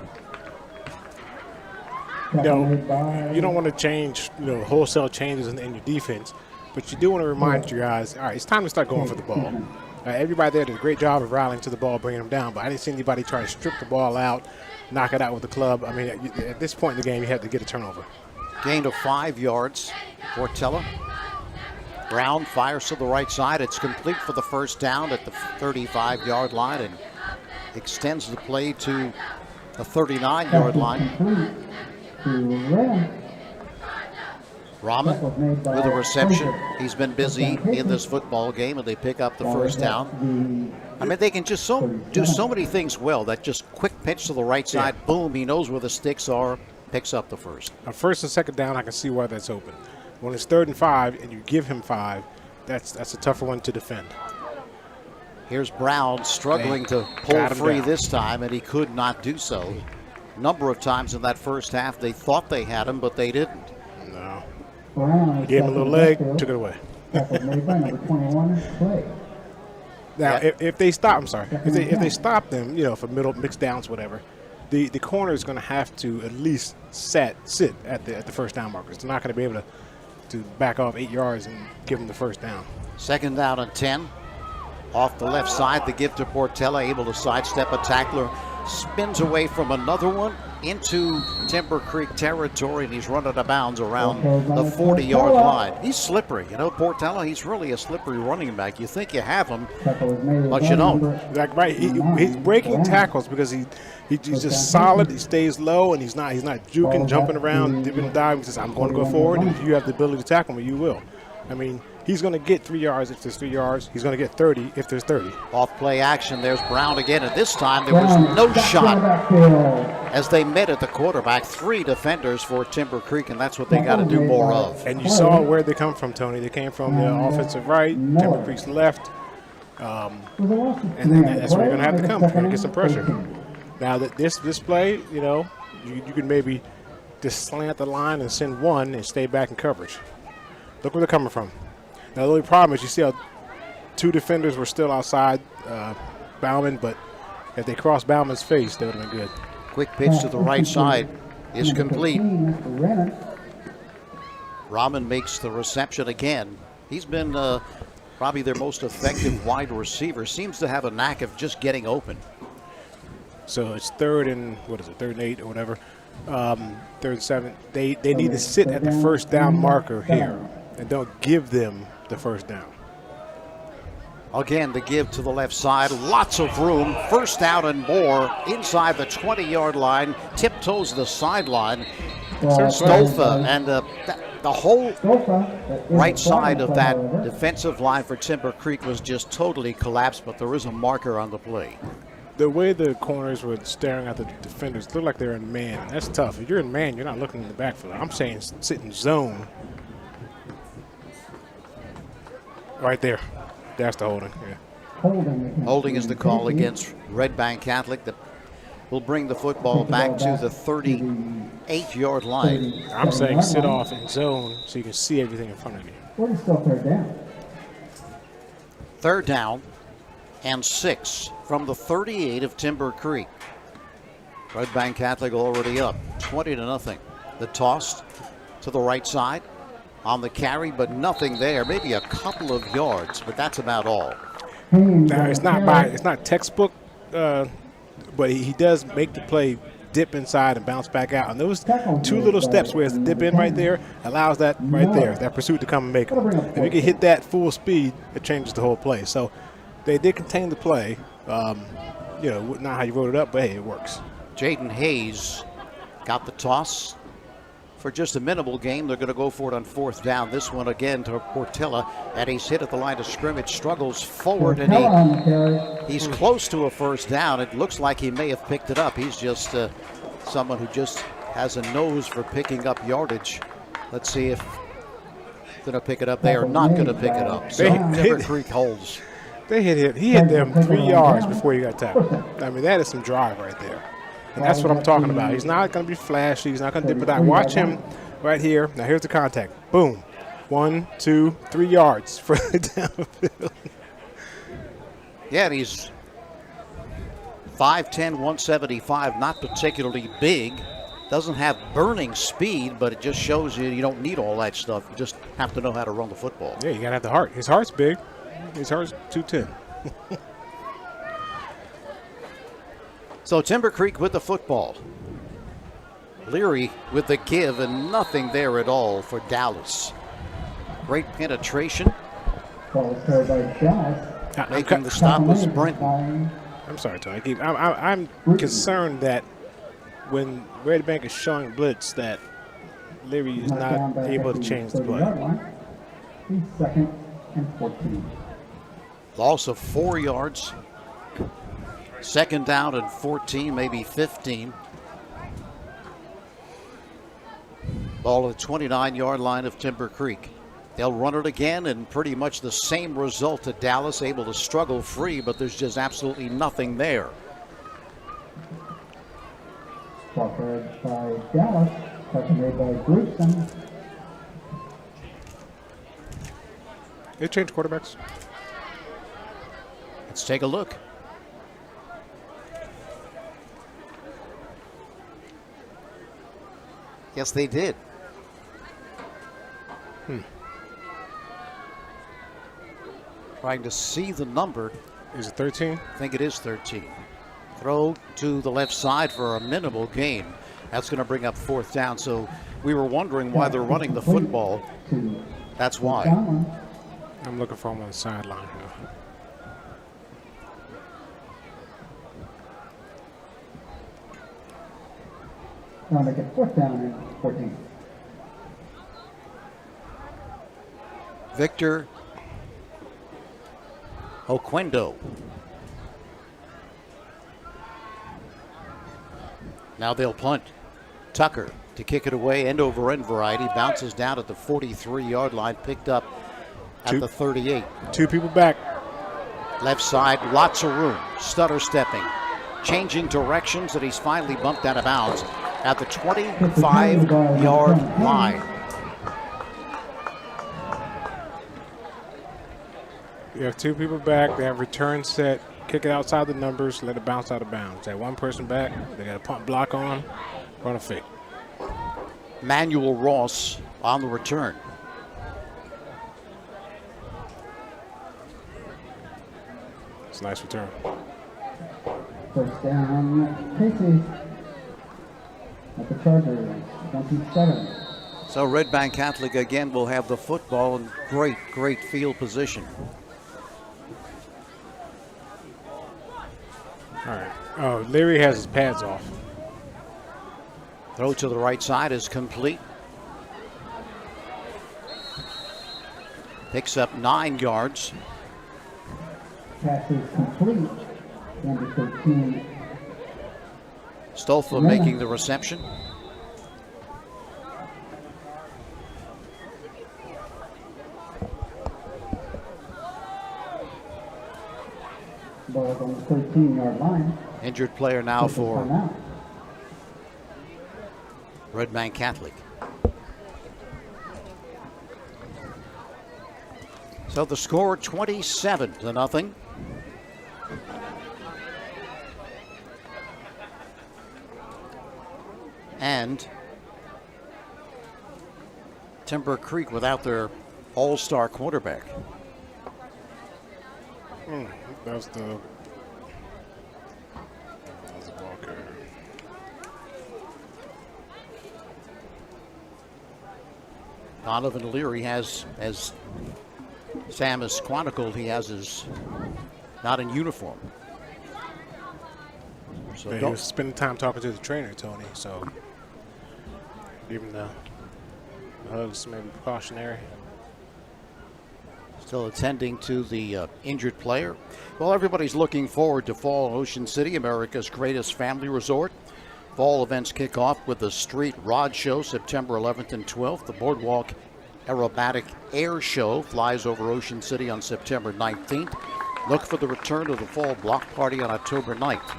You don't want to change, wholesale changes in your defense, but you do want to remind your guys, all right, it's time to start going for the ball. Everybody there did a great job of rallying to the ball, bringing them down, but I didn't see anybody try to strip the ball out, knock it out with the club. I mean, at this point in the game, you have to get a turnover. Gain of 5 yards, Portella. Brown fires to the right side. It's complete for the first down at the 35-yard line and extends the play to the 39-yard line. Rahman with a reception. He's been busy in this football game, and they pick up the first down. I mean, they can just do so many things well. That just quick pitch to the right side, boom, he knows where the sticks are, picks up the first. On first and second down, I can see why that's open. When it's 3rd and 5 and you give him 5, that's a tougher one to defend. Here's Brown struggling to pull free this time, and he could not do so. A number of times in that first half, they thought they had him, but they didn't. No. He gave him a little leg, took it away. Now, if they stop, if they stop them, for middle mixed downs, whatever, the corner is going to have to at least sit at the first down markers. They're not going to be able to back off 8 yards and give them the first down. Second down and 10. Off the left side, the give to Portella, able to sidestep a tackler, spins away from another one into Timber Creek territory, and he's run out of bounds around the 40-yard line. He's slippery. Portella, he's really a slippery running back. You think you have him, but you don't. He's breaking tackles because he's just solid. He stays low, and he's not juking, jumping around, dipping and diving. He says, I'm going to go forward, and if you have the ability to tackle me, you will. I mean, he's going to get 3 yards if there's 3 yards. He's going to get 30 if there's 30. Off play action, there's Brown again, and this time there was no shot as they met at the quarterback. 3 defenders for Timber Creek, and that's what they got to do more of. And you saw where they come from, Tony. They came from the offensive right, Timber Creek's left, and then that's where you're going to have to come. You're going to get some pressure. Now, that this play, you can maybe just slant the line and send one and stay back in coverage. Look where they're coming from. Now, the only problem is you see how 2 defenders were still outside Bauman, but if they crossed Bauman's face, that would have been good. Quick pitch to the right side is complete. Rahman makes the reception again. He's been probably their most effective wide receiver. Seems to have a knack of just getting open. So it's third and 8 or whatever. Third and 7. They need to sit at the first down marker here and don't give them the first down. Again, the give to the left side. Lots of room. First down and more inside the 20-yard line. Tiptoes the sideline. Stolfa and the whole right side of that defensive line for Timber Creek was just totally collapsed, but there is a marker on the play. The way the corners were staring at the defenders looked like they're in man. That's tough. If you're in man, you're not looking in the backfield. I'm saying sit in zone. Right there. That's the holding. Yeah. Holding is the call against Red Bank Catholic. That will bring the football back to the 38-yard line. I'm saying sit off in zone so you can see everything in front of you. What is still third down? Third down and 6 from the 38 of Timber Creek. Red Bank Catholic already up 20-0. The toss to the right side on the carry, but nothing there. Maybe a couple of yards, but that's about all. Now it's not textbook, but he does make the play dip inside and bounce back out. And those two little steps where it's the dip in right there allows that right there, that pursuit to come and make it. If you can hit that full speed, it changes the whole play. So they did contain the play. Not how you wrote it up, but hey, it works. Jaden Hayes got the toss for just a minimal game. They're going to go for it on fourth down. This one again to Portilla, and he's hit at the line of scrimmage, struggles forward, and he's close to a first down. It looks like he may have picked it up. He's just someone who just has a nose for picking up yardage. Let's see if they're going to pick it up. They are not going to pick it up. So Timber Creek holds. He hit them 3 yards before he got tackled. I mean, that is some drive right there. And that's what I'm talking about. He's not going to be flashy. He's not going to dip it out. Watch him right here. Now, here's the contact. Boom. 1, 2, 3 yards further downfield. Yeah, and he's 5'10", 175, not particularly big. Doesn't have burning speed, but it just shows you don't need all that stuff. You just have to know how to run the football. Yeah, you got to have the heart. His heart's big. His heart's 210. So Timber Creek with the football. Leary with the give, and nothing there at all for Dallas. Great penetration. Making the stop was Brenton. I'm sorry, Tony. I'm concerned that when Red Bank is showing blitz, that Leary is not able to change the play. Second and 14. Loss of 4 yards. Second down and 14, maybe 15. Ball at the 29-yard line of Timber Creek. They'll run it again, and pretty much the same result to Dallas, able to struggle free, but there's just absolutely nothing there. Covered by Dallas, made by Gleason. They changed quarterbacks. Let's take a look. Yes, they did. Trying to see the number. Is it 13? I think it is 13. Throw to the left side for a minimal gain. That's going to bring up fourth down. So we were wondering why they're running the football. That's why. I'm looking for him on the sideline here. Now make it fourth down and 14. Victor Oquendo. Now they'll punt. Tucker to kick it away, end over end variety. Bounces down at the 43-yard line, picked up at the 38. 2 people back. Left side, lots of room. Stutter stepping. Changing directions, and he's finally bumped out of bounds at the 25-yard line. You have 2 people back. They have return set. Kick it outside the numbers. Let it bounce out of bounds. They have 1 person back. They got a punt block on. Run a fake. Manuel Ross on the return. It's a nice return. First down, Casey at the Chargers, 27. So Red Bank Catholic again will have the football in great field position. All right. Oh, Leary has his pads off. Throw to the right side is complete. Picks up 9 yards. Pass is complete. Number 13. Stolfa making the reception. Ball's on the 13-yard line. Injured player now Take a for timeout. Red Bank Catholic. So the score 27-0. And Timber Creek without their all-star quarterback. That was the ball carrier. Donovan Leary has, as Sam has chronicled, he has his not in uniform. So He was spending time talking to the trainer, Tony, so even the hugs may be precautionary. Still attending to the injured player. Well, everybody's looking forward to fall in Ocean City, America's greatest family resort. Fall events kick off with the Street Rod Show September 11th and 12th. The Boardwalk Aerobatic Air Show flies over Ocean City on September 19th. Look for the return of the Fall Block Party on October 9th.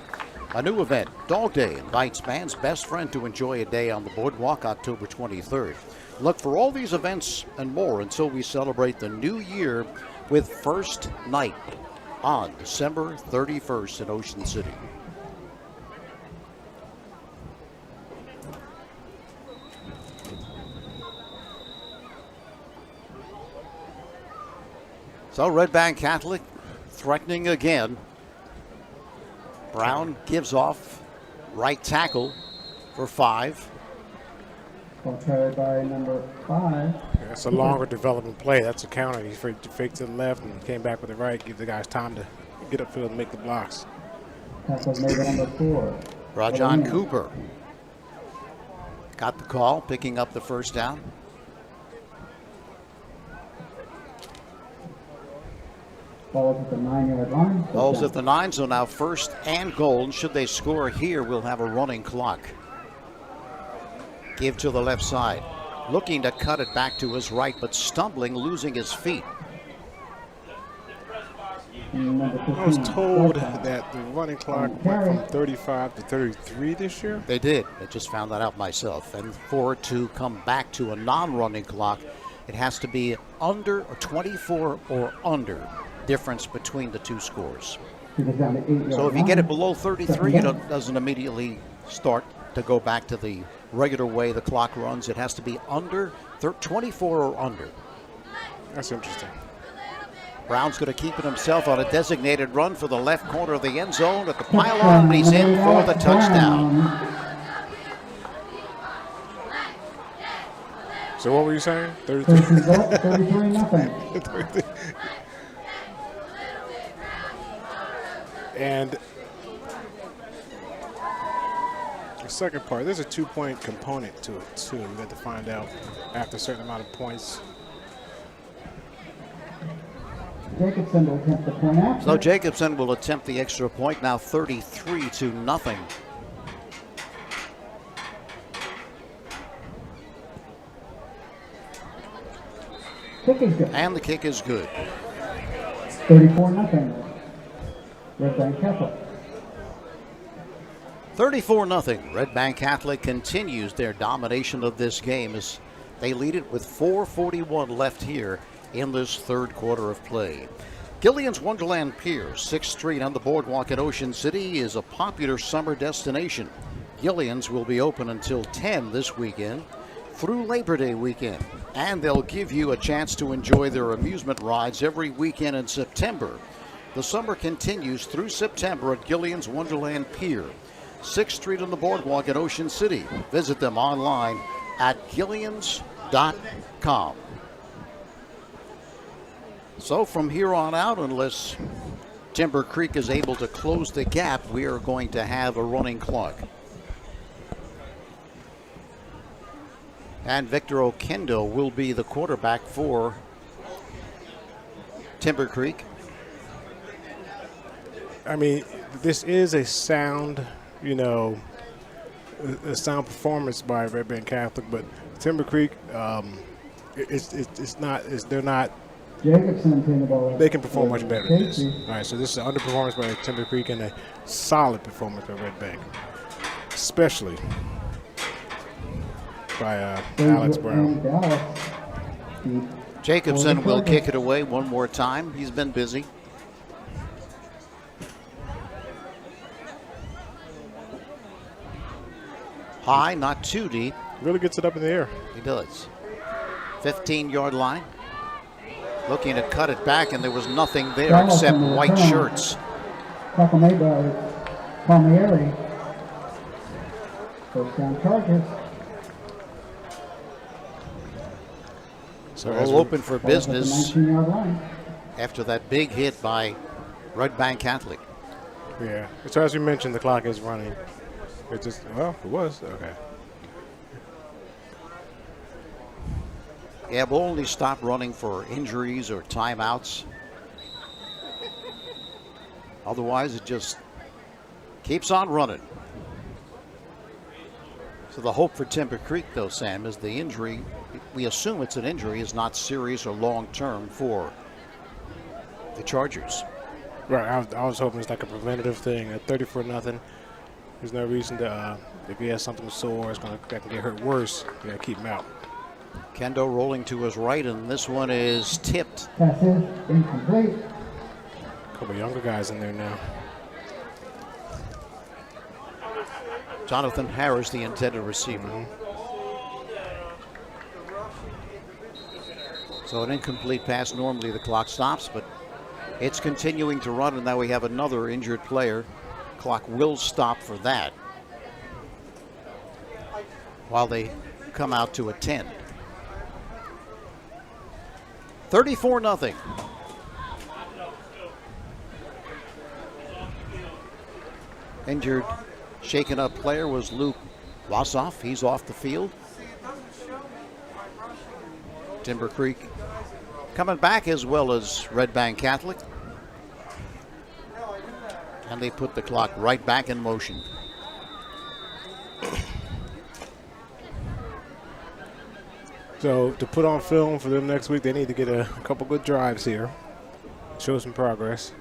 A new event, Dog Day, invites fans' best friend to enjoy a day on the boardwalk October 23rd. Look for all these events and more until we celebrate the new year with First Night on December 31st in Ocean City. So Red Bank Catholic threatening again. Brown gives off right tackle for 5. Ball carried by number 5. That's a longer development play. That's a counter. He faked to the left and came back with the right. Give the guys time to get upfield and make the blocks. Tackle made by number 4. Rajon Cooper got the call, picking up the first down. Ball's at the 9-yard line. Ball's at the 9, so now first and goal. And should they score here, we'll have a running clock. Give to the left side. Looking to cut it back to his right, but stumbling, losing his feet. I was told that the running clock went from 35 to 33 this year. They did. I just found that out myself. And for it to come back to a non-running clock, it has to be under or 24 or under difference between the two scores. So if you get it below 33, it doesn't immediately start to go back to the regular way the clock runs. It has to be under 24 or under. That's interesting. Brown's going to keep it himself on a designated run for the left corner of the end zone at the pylon, and he's in for the touchdown. So what were you saying? 33? 33-0. And the second part, there's a 2-point component to it too. You got to find out after a certain amount of points. Jacobson will attempt the point after. So Jacobson will attempt the extra point, now 33-0. Kick is good. And the kick is good. 34-0. Red Bank Catholic. 34-0. Red Bank Catholic continues their domination of this game as they lead it with 4:41 left here in this third quarter of play. Gillian's Wonderland Pier, 6th Street on the boardwalk at Ocean City, is a popular summer destination. Gillian's will be open until 10 this weekend through Labor Day weekend, and they'll give you a chance to enjoy their amusement rides every weekend in September. The summer continues through September at Gillian's Wonderland Pier, 6th Street on the Boardwalk at Ocean City. Visit them online at gillians.com. So from here on out, unless Timber Creek is able to close the gap, we are going to have a running clock. And Victor Okendo will be the quarterback for Timber Creek. I mean, this is a sound, a sound performance by Red Bank Catholic, but Timber Creek, they're not. They can perform much better than this. All right, so this is an underperformance by Timber Creek and a solid performance by Red Bank, especially by Alex Brown. Jacobson will kick it away one more time. He's been busy. High, not too deep. Really gets it up in the air. He does. 15-yard line. Looking to cut it back, and there was nothing there except white shirts. Tackle made by Palmieri. First down Chargers. So we'll open for business after that big hit by Red Bank Catholic. Yeah. So as you mentioned, the clock is running. It was. Okay. Yeah, we'll only stop running for injuries or timeouts. Otherwise, it just keeps on running. So the hope for Timber Creek, though, Sam, is the injury. We assume it's an injury, is not serious or long-term for the Chargers. Right. I was hoping it's like a preventative thing. At 34-0, there's no reason to. If he has something sore, that can get hurt worse. You gotta keep him out. Kendo rolling to his right, and this one is tipped. Pass is incomplete. A couple younger guys in there now. Jonathan Harris, the intended receiver. So an incomplete pass. Normally the clock stops, but it's continuing to run, and now we have another injured player. Clock will stop for that while they come out to a 10. 34-0. Injured, shaken up player was Luke Wassoff. He's off the field. Timber Creek coming back, as well as Red Bank Catholic. And they put the clock right back in motion. So to put on film for them next week, they need to get a couple good drives here. Show some progress.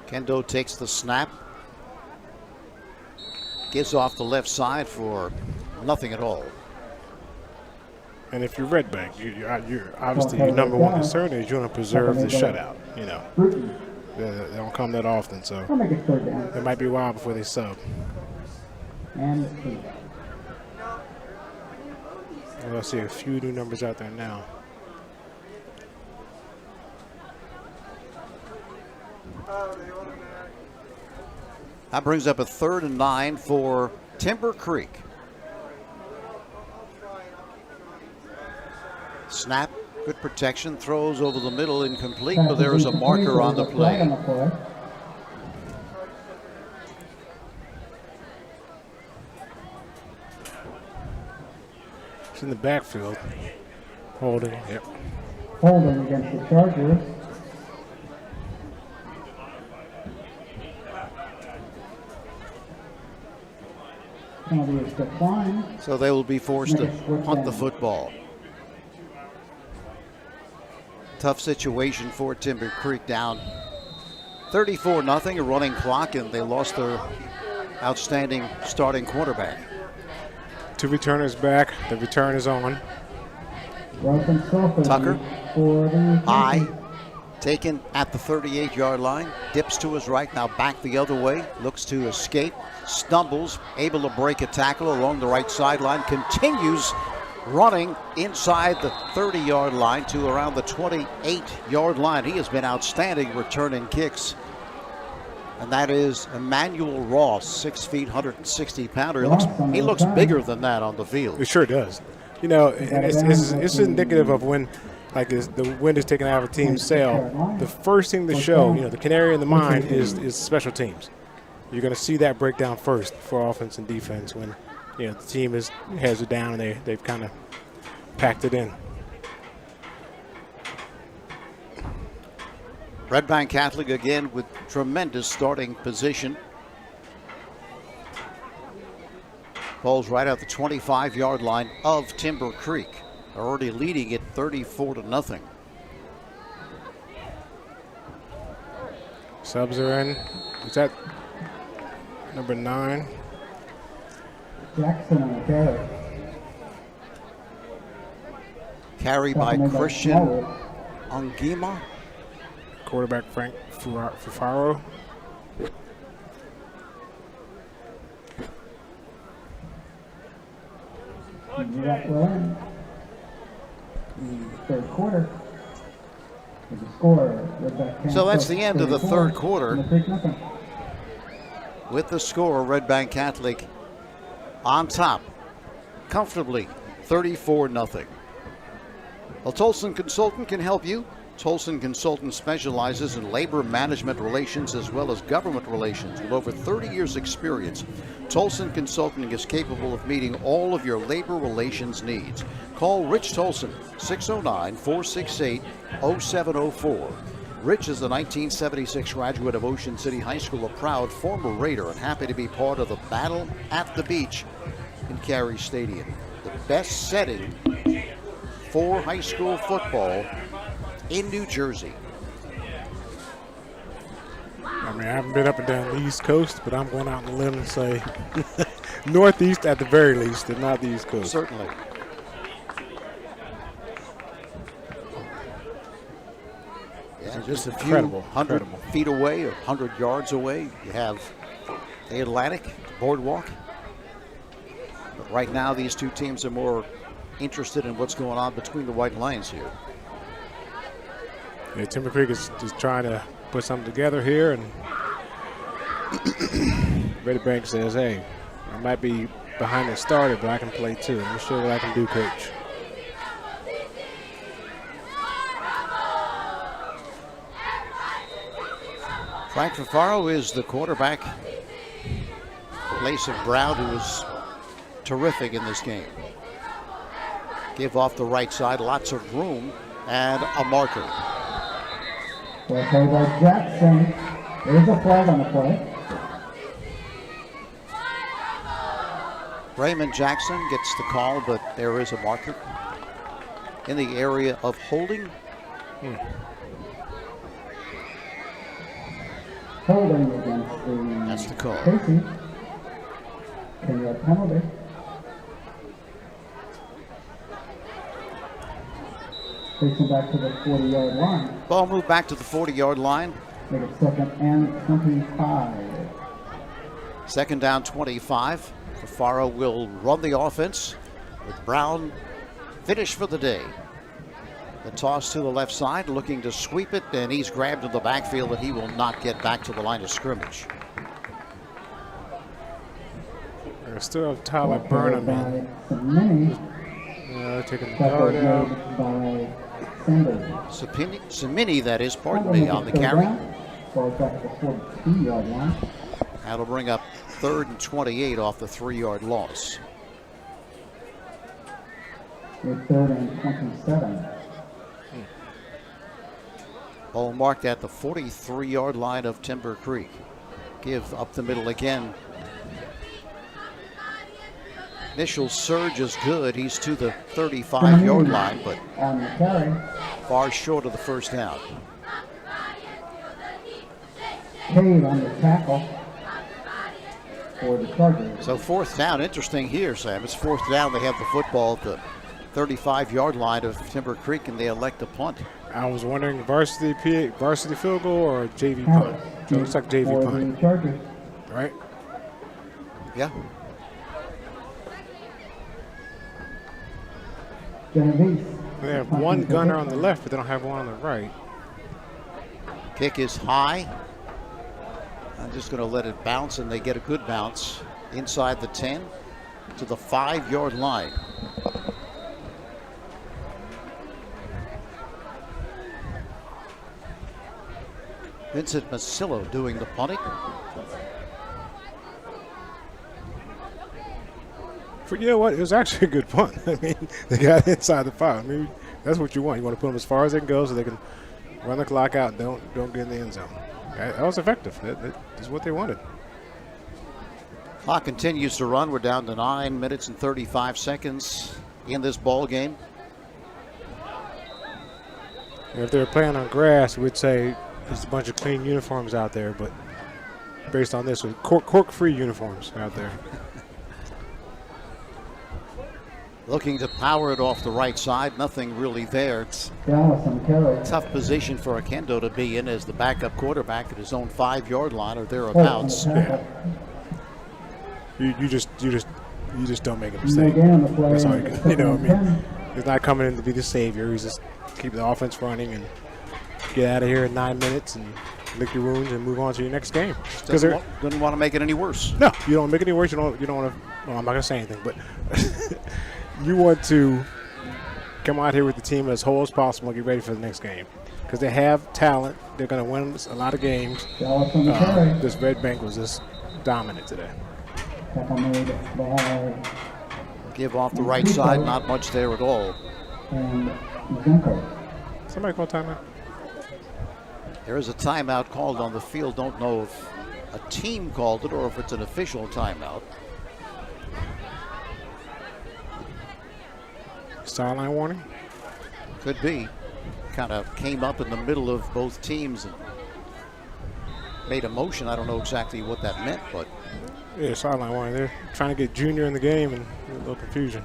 Kendo takes the snap. Gives off the left side for nothing at all. And if you're Red Bank, you're obviously your number one concern is you want to preserve the shutout. They don't come that often, so it might be a while before they sub. And I'll see a few new numbers out there now. That brings up a 3rd and 9 for Timber Creek. Snap, good protection, throws over the middle, incomplete, but there is a marker on the play. It's in the backfield. Holding, yep. Holding against the Chargers. Penalty is declined. So they will be forced to punt the football. Tough situation for Timber Creek, down 34-0, a running clock, and they lost their outstanding starting quarterback. 2 returners back. The return is on. Tucker, high, taken at the 38-yard line, dips to his right, now back the other way, looks to escape, stumbles, able to break a tackle along the right sideline, continues running inside the 30-yard line to around the 28-yard line. He has been outstanding returning kicks. And that is Emmanuel Ross, 6 feet, 160-pounder. He looks bigger than that on the field. It sure does. You know, it's indicative of when, like, the wind is taken out of a team's sail. The first thing to show, you know, the canary in the mine is special teams. You're going to see that breakdown first for offense and defense when, you know, the team has it down and they've kind of packed it in. Red Bank Catholic again with tremendous starting position. Ball's right at the 25-yard line of Timber Creek. Already leading it 34-0. Subs are in. Is that number 9? Jackson on the carry. Carry by Christian Ongima. Quarterback Frank Fufaro. Third quarter. The score. So that's the end of the third quarter. With the score, Red Bank Catholic on top, comfortably, 34-0. Well, Tolson Consultant can help you. Tolson Consultant specializes in labor management relations as well as government relations. With over 30 years' experience, Tolson Consulting is capable of meeting all of your labor relations needs. Call Rich Tolson, 609-468-0704. Rich is a 1976 graduate of Ocean City High School, a proud former Raider, and happy to be part of the Battle at the Beach in Cary Stadium. The best setting for high school football in New Jersey. I mean, I haven't been up and down the East Coast, but I'm going out on the limb and say Northeast at the very least, if not the East Coast. Certainly. Yeah, just a few hundred feet away or 100 yards away, you have the Atlantic, the boardwalk. But right now, these two teams are more interested in what's going on between the white lines here. Yeah, Timber Creek is just trying to put something together here, and Red Bank says, hey, I might be behind the starter, but I can play too. Let me show you what I can do, coach. Frank Fafaro is the quarterback. Place of Brown, who is terrific in this game. Give off the right side, lots of room, and a marker. Well played by Jackson. There's a flag on the play. Raymond Jackson gets the call, but there is a marker in the area of holding. Holding against the That's the call. Casey. Can you have penalty? Facing back to the 40-yard line. Ball moved back to the 40-yard line. Make it second and 25. Second down, 25. Fafaro will run the offense with Brown finished for the day. The toss to the left side, looking to sweep it, and he's grabbed in the backfield, but he will not get back to the line of scrimmage. They're still have Tyler Burnham in. Taking the guard out. Samini, that is, pardon me, on the carry. That'll bring up 3rd and 28 off the 3-yard loss. 3rd and 27. Ball marked at the 43-yard line of Timber Creek. Give up the middle again. Initial surge is good. He's to the 35-yard line, but far short of the first down. Cade on the tackle for the Chargers. So 4th down, interesting here, Sam. It's 4th down. They have the football at the 35-yard line of Timber Creek, and they elect a punt. I was wondering, varsity field goal or JV punt? It looks like JV punt. Chargers. Right? Yeah. Genovese. They have one gunner on the left, but they don't have one on the right. Kick is high. I'm just going to let it bounce, and they get a good bounce inside the 10 to the 5-yard line. Vincent Masillo doing the punting. You know what? It was actually a good punt. I mean, they got inside the 5. I mean, that's what you want. You want to put them as far as they can go so they can run the clock out and don't get in the end zone. That was effective. That is what they wanted. Clock continues to run. We're down to 9 minutes and 35 seconds in this ball game. If they were playing on grass, we'd say there's a bunch of clean uniforms out there, but based on this, cork-free uniforms out there. Looking to power it off the right side. Nothing really there. It's Dallas on carry. tough position for Akendo to be in as the backup quarterback at his own 5-yard line or thereabouts. Yeah. You just don't make a No mistake. gain on the play. That's all you can. You know what I mean? 10. He's not coming in to be the savior. He's just keep the offense running and get out of here in 9 minutes and lick your wounds and move on to your next game. Doesn't want to make it any worse. No, you don't make it any worse. You don't want to. Well, I'm not gonna say anything, but you want to come out here with the team as whole as possible and get ready for the next game because they have talent. They're gonna win a lot of games. Dallas on the carry. This Red Bank was just dominant today. Tackle made by Give off the right side. Not much there at all. and Zunko. Somebody call timeout. There is a timeout called on the field. Don't know if a team called it or if it's an official timeout. Sideline warning. Could be. Kind of came up in the middle of both teams and made a motion. I don't know exactly what that meant, but Yeah, sideline warning. They're trying to get Junior in the game and a little confusion.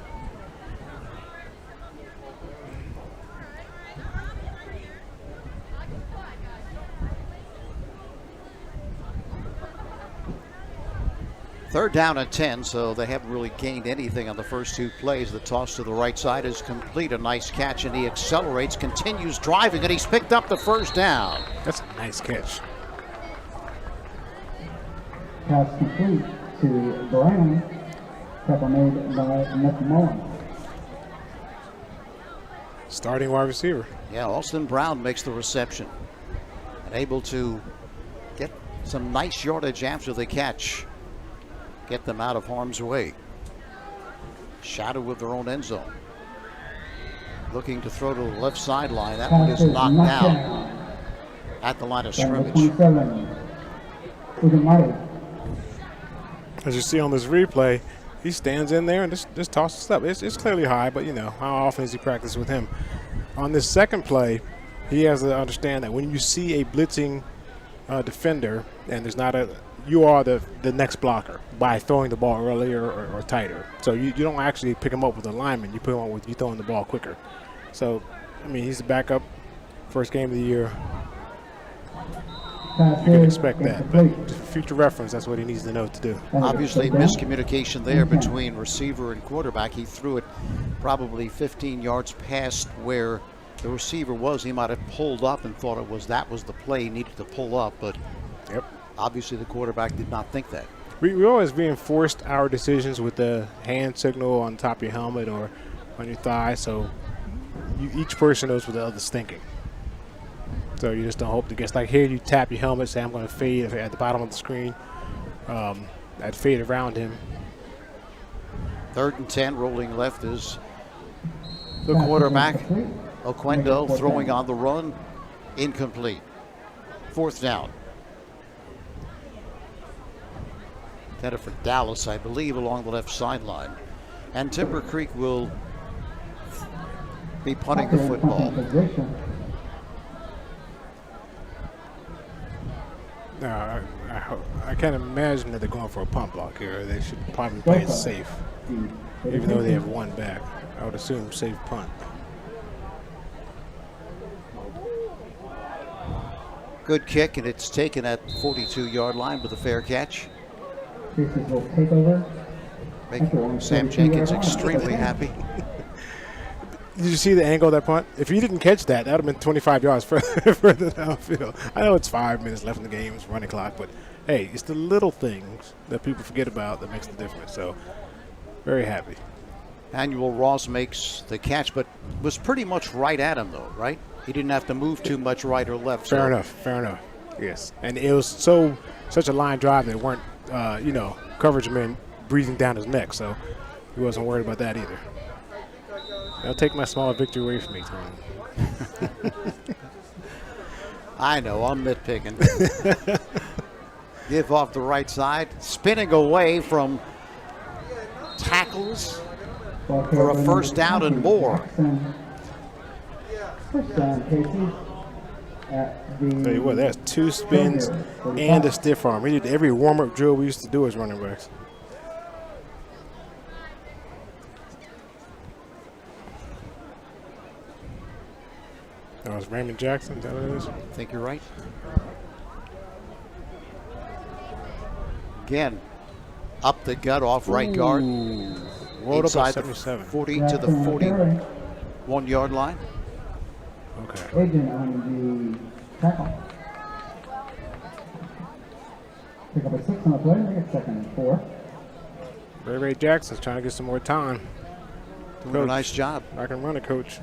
third down and 10, so they haven't really gained anything on the first 2 plays. The toss to the right side is complete. A nice catch, and he accelerates, continues driving, and he's picked up the first down. That's a nice catch. Pass complete to Brown. Tackle made by McMullen. Starting wide receiver. Yeah, Austin Brown makes the reception and able to get some nice yardage after the catch. Get them out of harm's way. Shadow of their own end zone. Looking to throw to the left sideline. That one is knocked down at the line of scrimmage. 27. Udamari. As you see on this replay, he stands in there and just tosses it up. It's clearly high, but you know, how often has he practiced with him? On this second play, he has to understand that when you see a blitzing defender and there's not a, you are the next blocker by throwing the ball earlier or tighter. So you don't actually pick him up with a lineman. You put him up with you throwing the ball quicker. So, I mean, he's the backup, first game of the year. You can expect that, but for future reference, that's what he needs to know to do. Obviously, miscommunication there between receiver and quarterback. He threw it probably 15 yards past where the receiver was. He might have pulled up and thought that was the play he needed to pull up, but Yep. obviously the quarterback did not think that. We always reinforced our decisions with the hand signal on top of your helmet or on your thigh, so each person knows what the other's thinking. So you just don't hope to guess. Like here, you tap your helmet, say I'm going to fade at the bottom of the screen. I'd fade around him. 3rd and 10, rolling left is the quarterback. Oquendo throwing on the run, incomplete. 4th down. Headed for Dallas, I believe, along the left sideline. And Timber Creek will be punting the football. No, I can't imagine that they're going for a punt block here. They should probably play it safe, even though they have one back. I would assume safe punt. Good kick, and it's taken at 42-yard line with a fair catch. Pieces will take over. Making Sam Jenkins extremely happy. Did you see the angle of that punt? If you didn't catch that, that would have been 25 yards further downfield. I know it's 5 minutes left in the game, it's running clock, but hey, it's the little things that people forget about that makes the difference. So, very happy. Manuel Ross makes the catch, but was pretty much right at him, though, right? He didn't have to move too much right or left. Fair enough. Yes, and it was such a line drive that weren't, coverage men breathing down his neck, so he wasn't worried about that either. They'll take my small victory away from me, Tony. I know, I'm nitpicking. Give off the right side, spinning away from tackles for a first down and more. First down, Casey. Tell you what, that's 2 spins and a stiff arm. We did every warm-up drill we used to do as running backs. That was Raymond Jackson, is that what it is? I think you're right. Again, up the gut off right guard. Rolled up Inside at the 77. 40 to the 41-yard line. Okay. Agent on the tackle. Pick up a 6 on the play, make it 2nd and 4. Ray Jackson's trying to get some more time. Doing a nice job. I can run it, coach.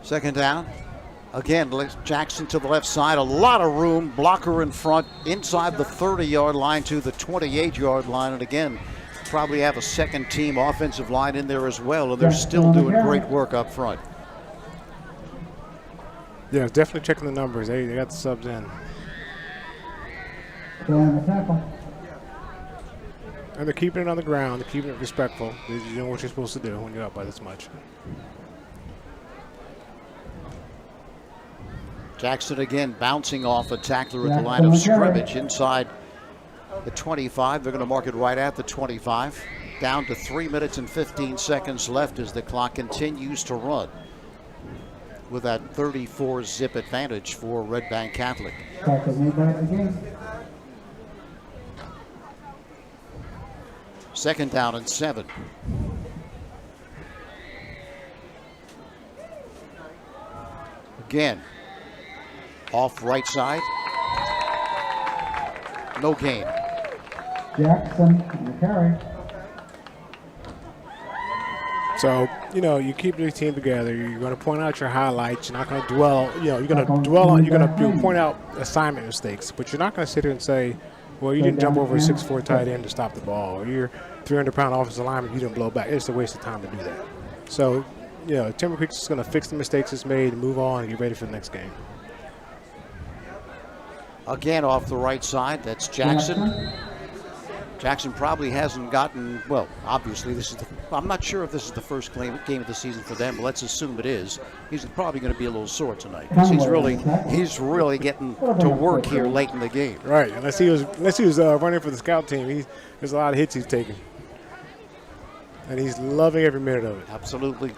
Second down. Again, Jackson to the left side. A lot of room. Blocker in front. Inside the 30-yard line to the 28-yard line. And again, probably have a second-team offensive line in there as well. And they're still doing great work up front. Yeah, definitely checking the numbers. They got the subs in. On the tackle. And they're keeping it on the ground. They're keeping it respectful. You know what you're supposed to do when you're up by this much. Jackson again bouncing off a tackler at the line of scrimmage inside the 25. They're going to mark it right at the 25. Down to 3 minutes and 15 seconds left as the clock continues to run with that 34-zip advantage for Red Bank Catholic. Second down and 7. Again, off right side. No gain. Jackson on the carry. So, you keep your team together. You're going to point out your highlights. You're not going to dwell, you're going to dwell on, you're going to point out assignment mistakes, but you're not going to sit here and say, well, you didn't jump over a 6'4" tight end to stop the ball, or you're 300-pound offensive lineman, you didn't blow back. It's a waste of time to do that. So, Timber Creek's just going to fix the mistakes it's made and move on and get ready for the next game. Again, off the right side, that's Jackson. Jackson probably hasn't gotten, well, obviously I'm not sure if this is the first game of the season for them, but let's assume it is. He's probably going to be a little sore tonight because he's really getting to work here late in the game. Right, unless he was running for the scout team, there's a lot of hits he's taking. And he's loving every minute of it. Absolutely.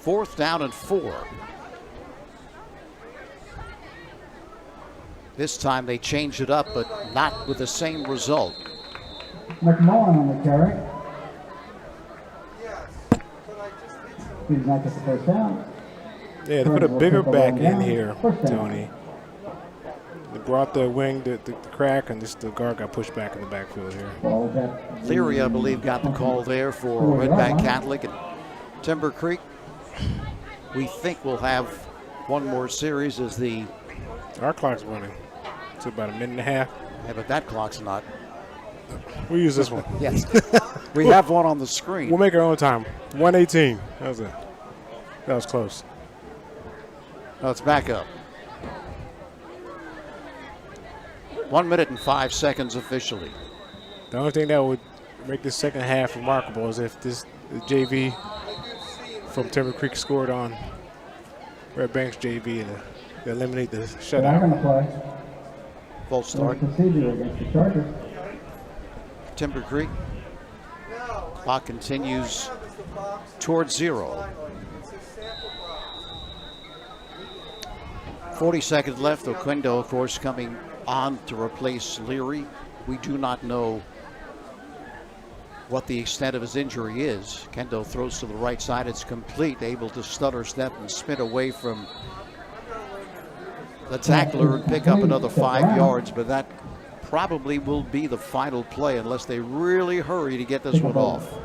4th down and 4. This time they changed it up, but not with the same result. McMullen on the carry. He's not just the first down. Yeah, they put a bigger back in here, Tony. They brought the wing, the crack, and just the guard got pushed back in the backfield here. Leary, I believe, got the call there for Red Bank Catholic. And Timber Creek, we think we'll have one more series as our clock's running. It's about a minute and a half. Yeah, but that clock's not. We'll use this one. Yes. We have one on the screen. We'll make our own time. 1:18. That was it. That was close. No, it's back up. 1 minute and 5 seconds officially. The only thing that would make this second half remarkable is if the JV from Timber Creek scored on Red Bank's JV and they eliminate the shutout. False start. Procedure against the Chargers. Timber Creek. Clock continues towards 0. 40 seconds left. Oquendo, of course, coming on to replace Leary. We do not know what the extent of his injury is. Kendo throws to the right side. It's complete, able to stutter step and spin away from the tackler and pick up another 5 yards, but that probably will be the final play unless they really hurry to get this one off.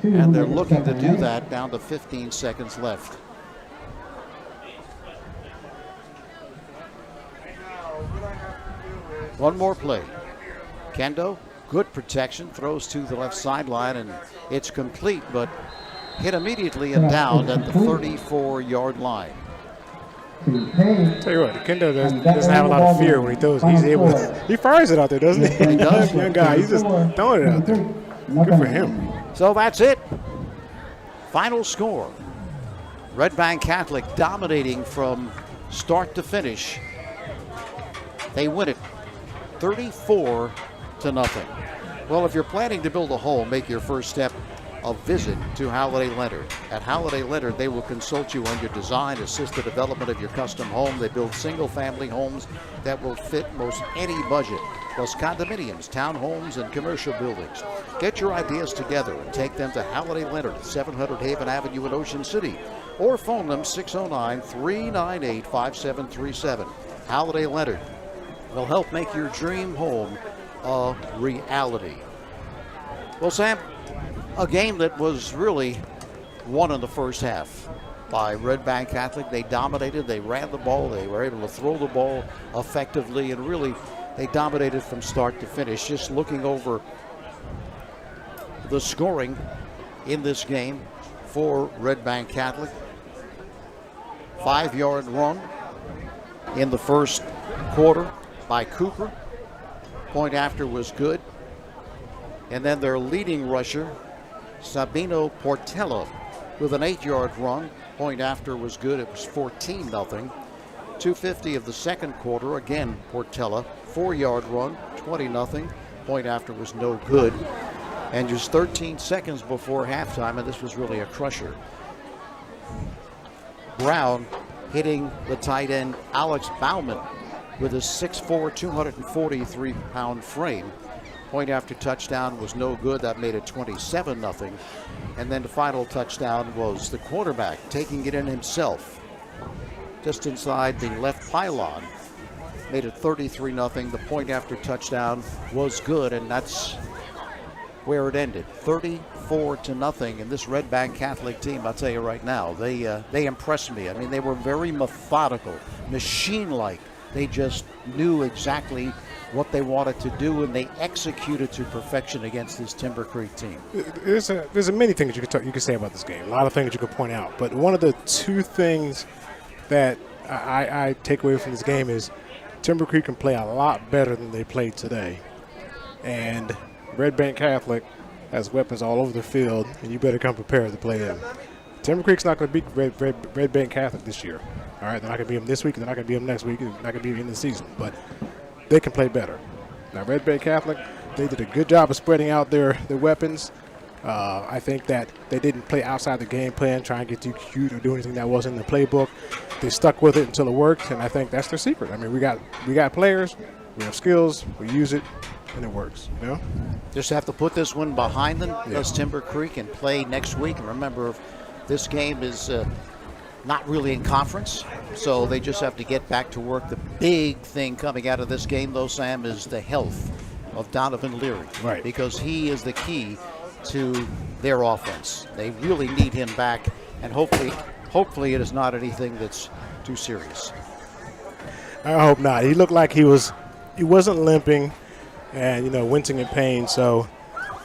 And they're looking to do that down to 15 seconds left. One more play. Kendo, good protection, throws to the left sideline, and it's complete, but hit immediately and down at the 34-yard line. Tell you what, Kendo doesn't have a lot of fear when he throws. He's able to, he fires it out there, doesn't he? He does. Young guy, he's just throwing it out there. Good for him. So that's it. Final score. Red Bank Catholic dominating from start to finish. They win it 34-0. Well, if you're planning to build a home, make your first step a visit to Halliday Leonard. At Halliday Leonard, they will consult you on your design, assist the development of your custom home. They build single-family homes that will fit most any budget, plus condominiums, townhomes, and commercial buildings. Get your ideas together and take them to Halliday Leonard at 700 Haven Avenue in Ocean City, or phone them 609-398-5737. Halliday Leonard will help make your dream home a reality. Well, Sam, a game that was really won in the first half by Red Bank Catholic. They dominated, they ran the ball, they were able to throw the ball effectively, and really they dominated from start to finish. Just looking over the scoring in this game for Red Bank Catholic. 5-yard run in the first quarter by Cooper. Point after was good. And then their leading rusher, Sabino Portela, with an 8-yard run. Point after was good. It was 14-0. 2:50 of the second quarter. Again, Portela, 4-yard run, 20-0. Point after was no good. And just 13 seconds before halftime, and this was really a crusher, Brown hitting the tight end Alex Bauman with a 6'4", 243-pound frame. Point after touchdown was no good. That made it 27-0. And then the final touchdown was the quarterback taking it in himself, just inside the left pylon. Made it 33-0. The point after touchdown was good, and that's where it ended. 34-0. And this Red Bank Catholic team, I'll tell you right now, they impressed me. I mean, they were very methodical, machine-like. They just knew exactly what they wanted to do, and they executed to perfection against this Timber Creek team. There's many things you could say about this game. A lot of things you could point out, but one of the two things that I take away from this game is Timber Creek can play a lot better than they played today, and Red Bank Catholic has weapons all over the field, and you better come prepared to play them. Timber Creek's not going to beat Red Bank Catholic this year. All right, they're not going to beat them this week. They're not going to beat them next week. They're not going to beat them in the season, but they can play better. Now, Red Bank Catholic, they did a good job of spreading out their weapons. I think that they didn't play outside the game plan, try and get too cute or do anything that wasn't in the playbook. They stuck with it until it worked, and I think that's their secret. I mean, we got players, we have skills, we use it, and it works. You know? Just have to put this one behind them, as Timber Creek, and play next week. And remember, this game is not really in conference, so they just have to get back to work. The big thing coming out of this game, though, Sam, is the health of Donovan Leary. Right. Because he is the key to their offense. They really need him back, and hopefully it is not anything that's too serious. I hope not. He looked like he wasn't limping and, wincing in pain, so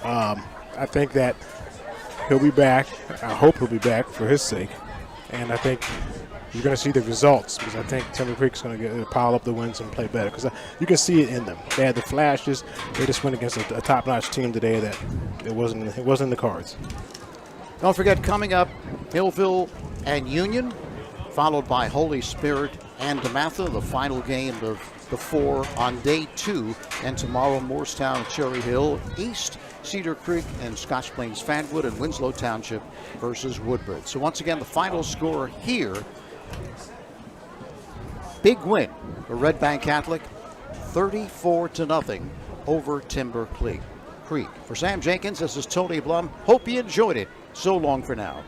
I think that he'll be back. I hope he'll be back for his sake. And I think you're going to see the results, because I think Timber Creek's going to pile up the wins and play better, because you can see it in them. They had the flashes. They just went against a top-notch team today that it wasn't in the cards. Don't forget, coming up, Hillville and Union, followed by Holy Spirit and DeMatha, the final game of the 4 on day 2. And tomorrow, Morristown, Cherry Hill, East, Cedar Creek, and Scotch Plains, Fanwood, and Winslow Township versus Woodbridge. So once again, the final score here, big win for Red Bank Catholic, 34-0 over Timber Creek. Creek. For Sam Jenkins, this is Tony Blum. Hope you enjoyed it. So long for now.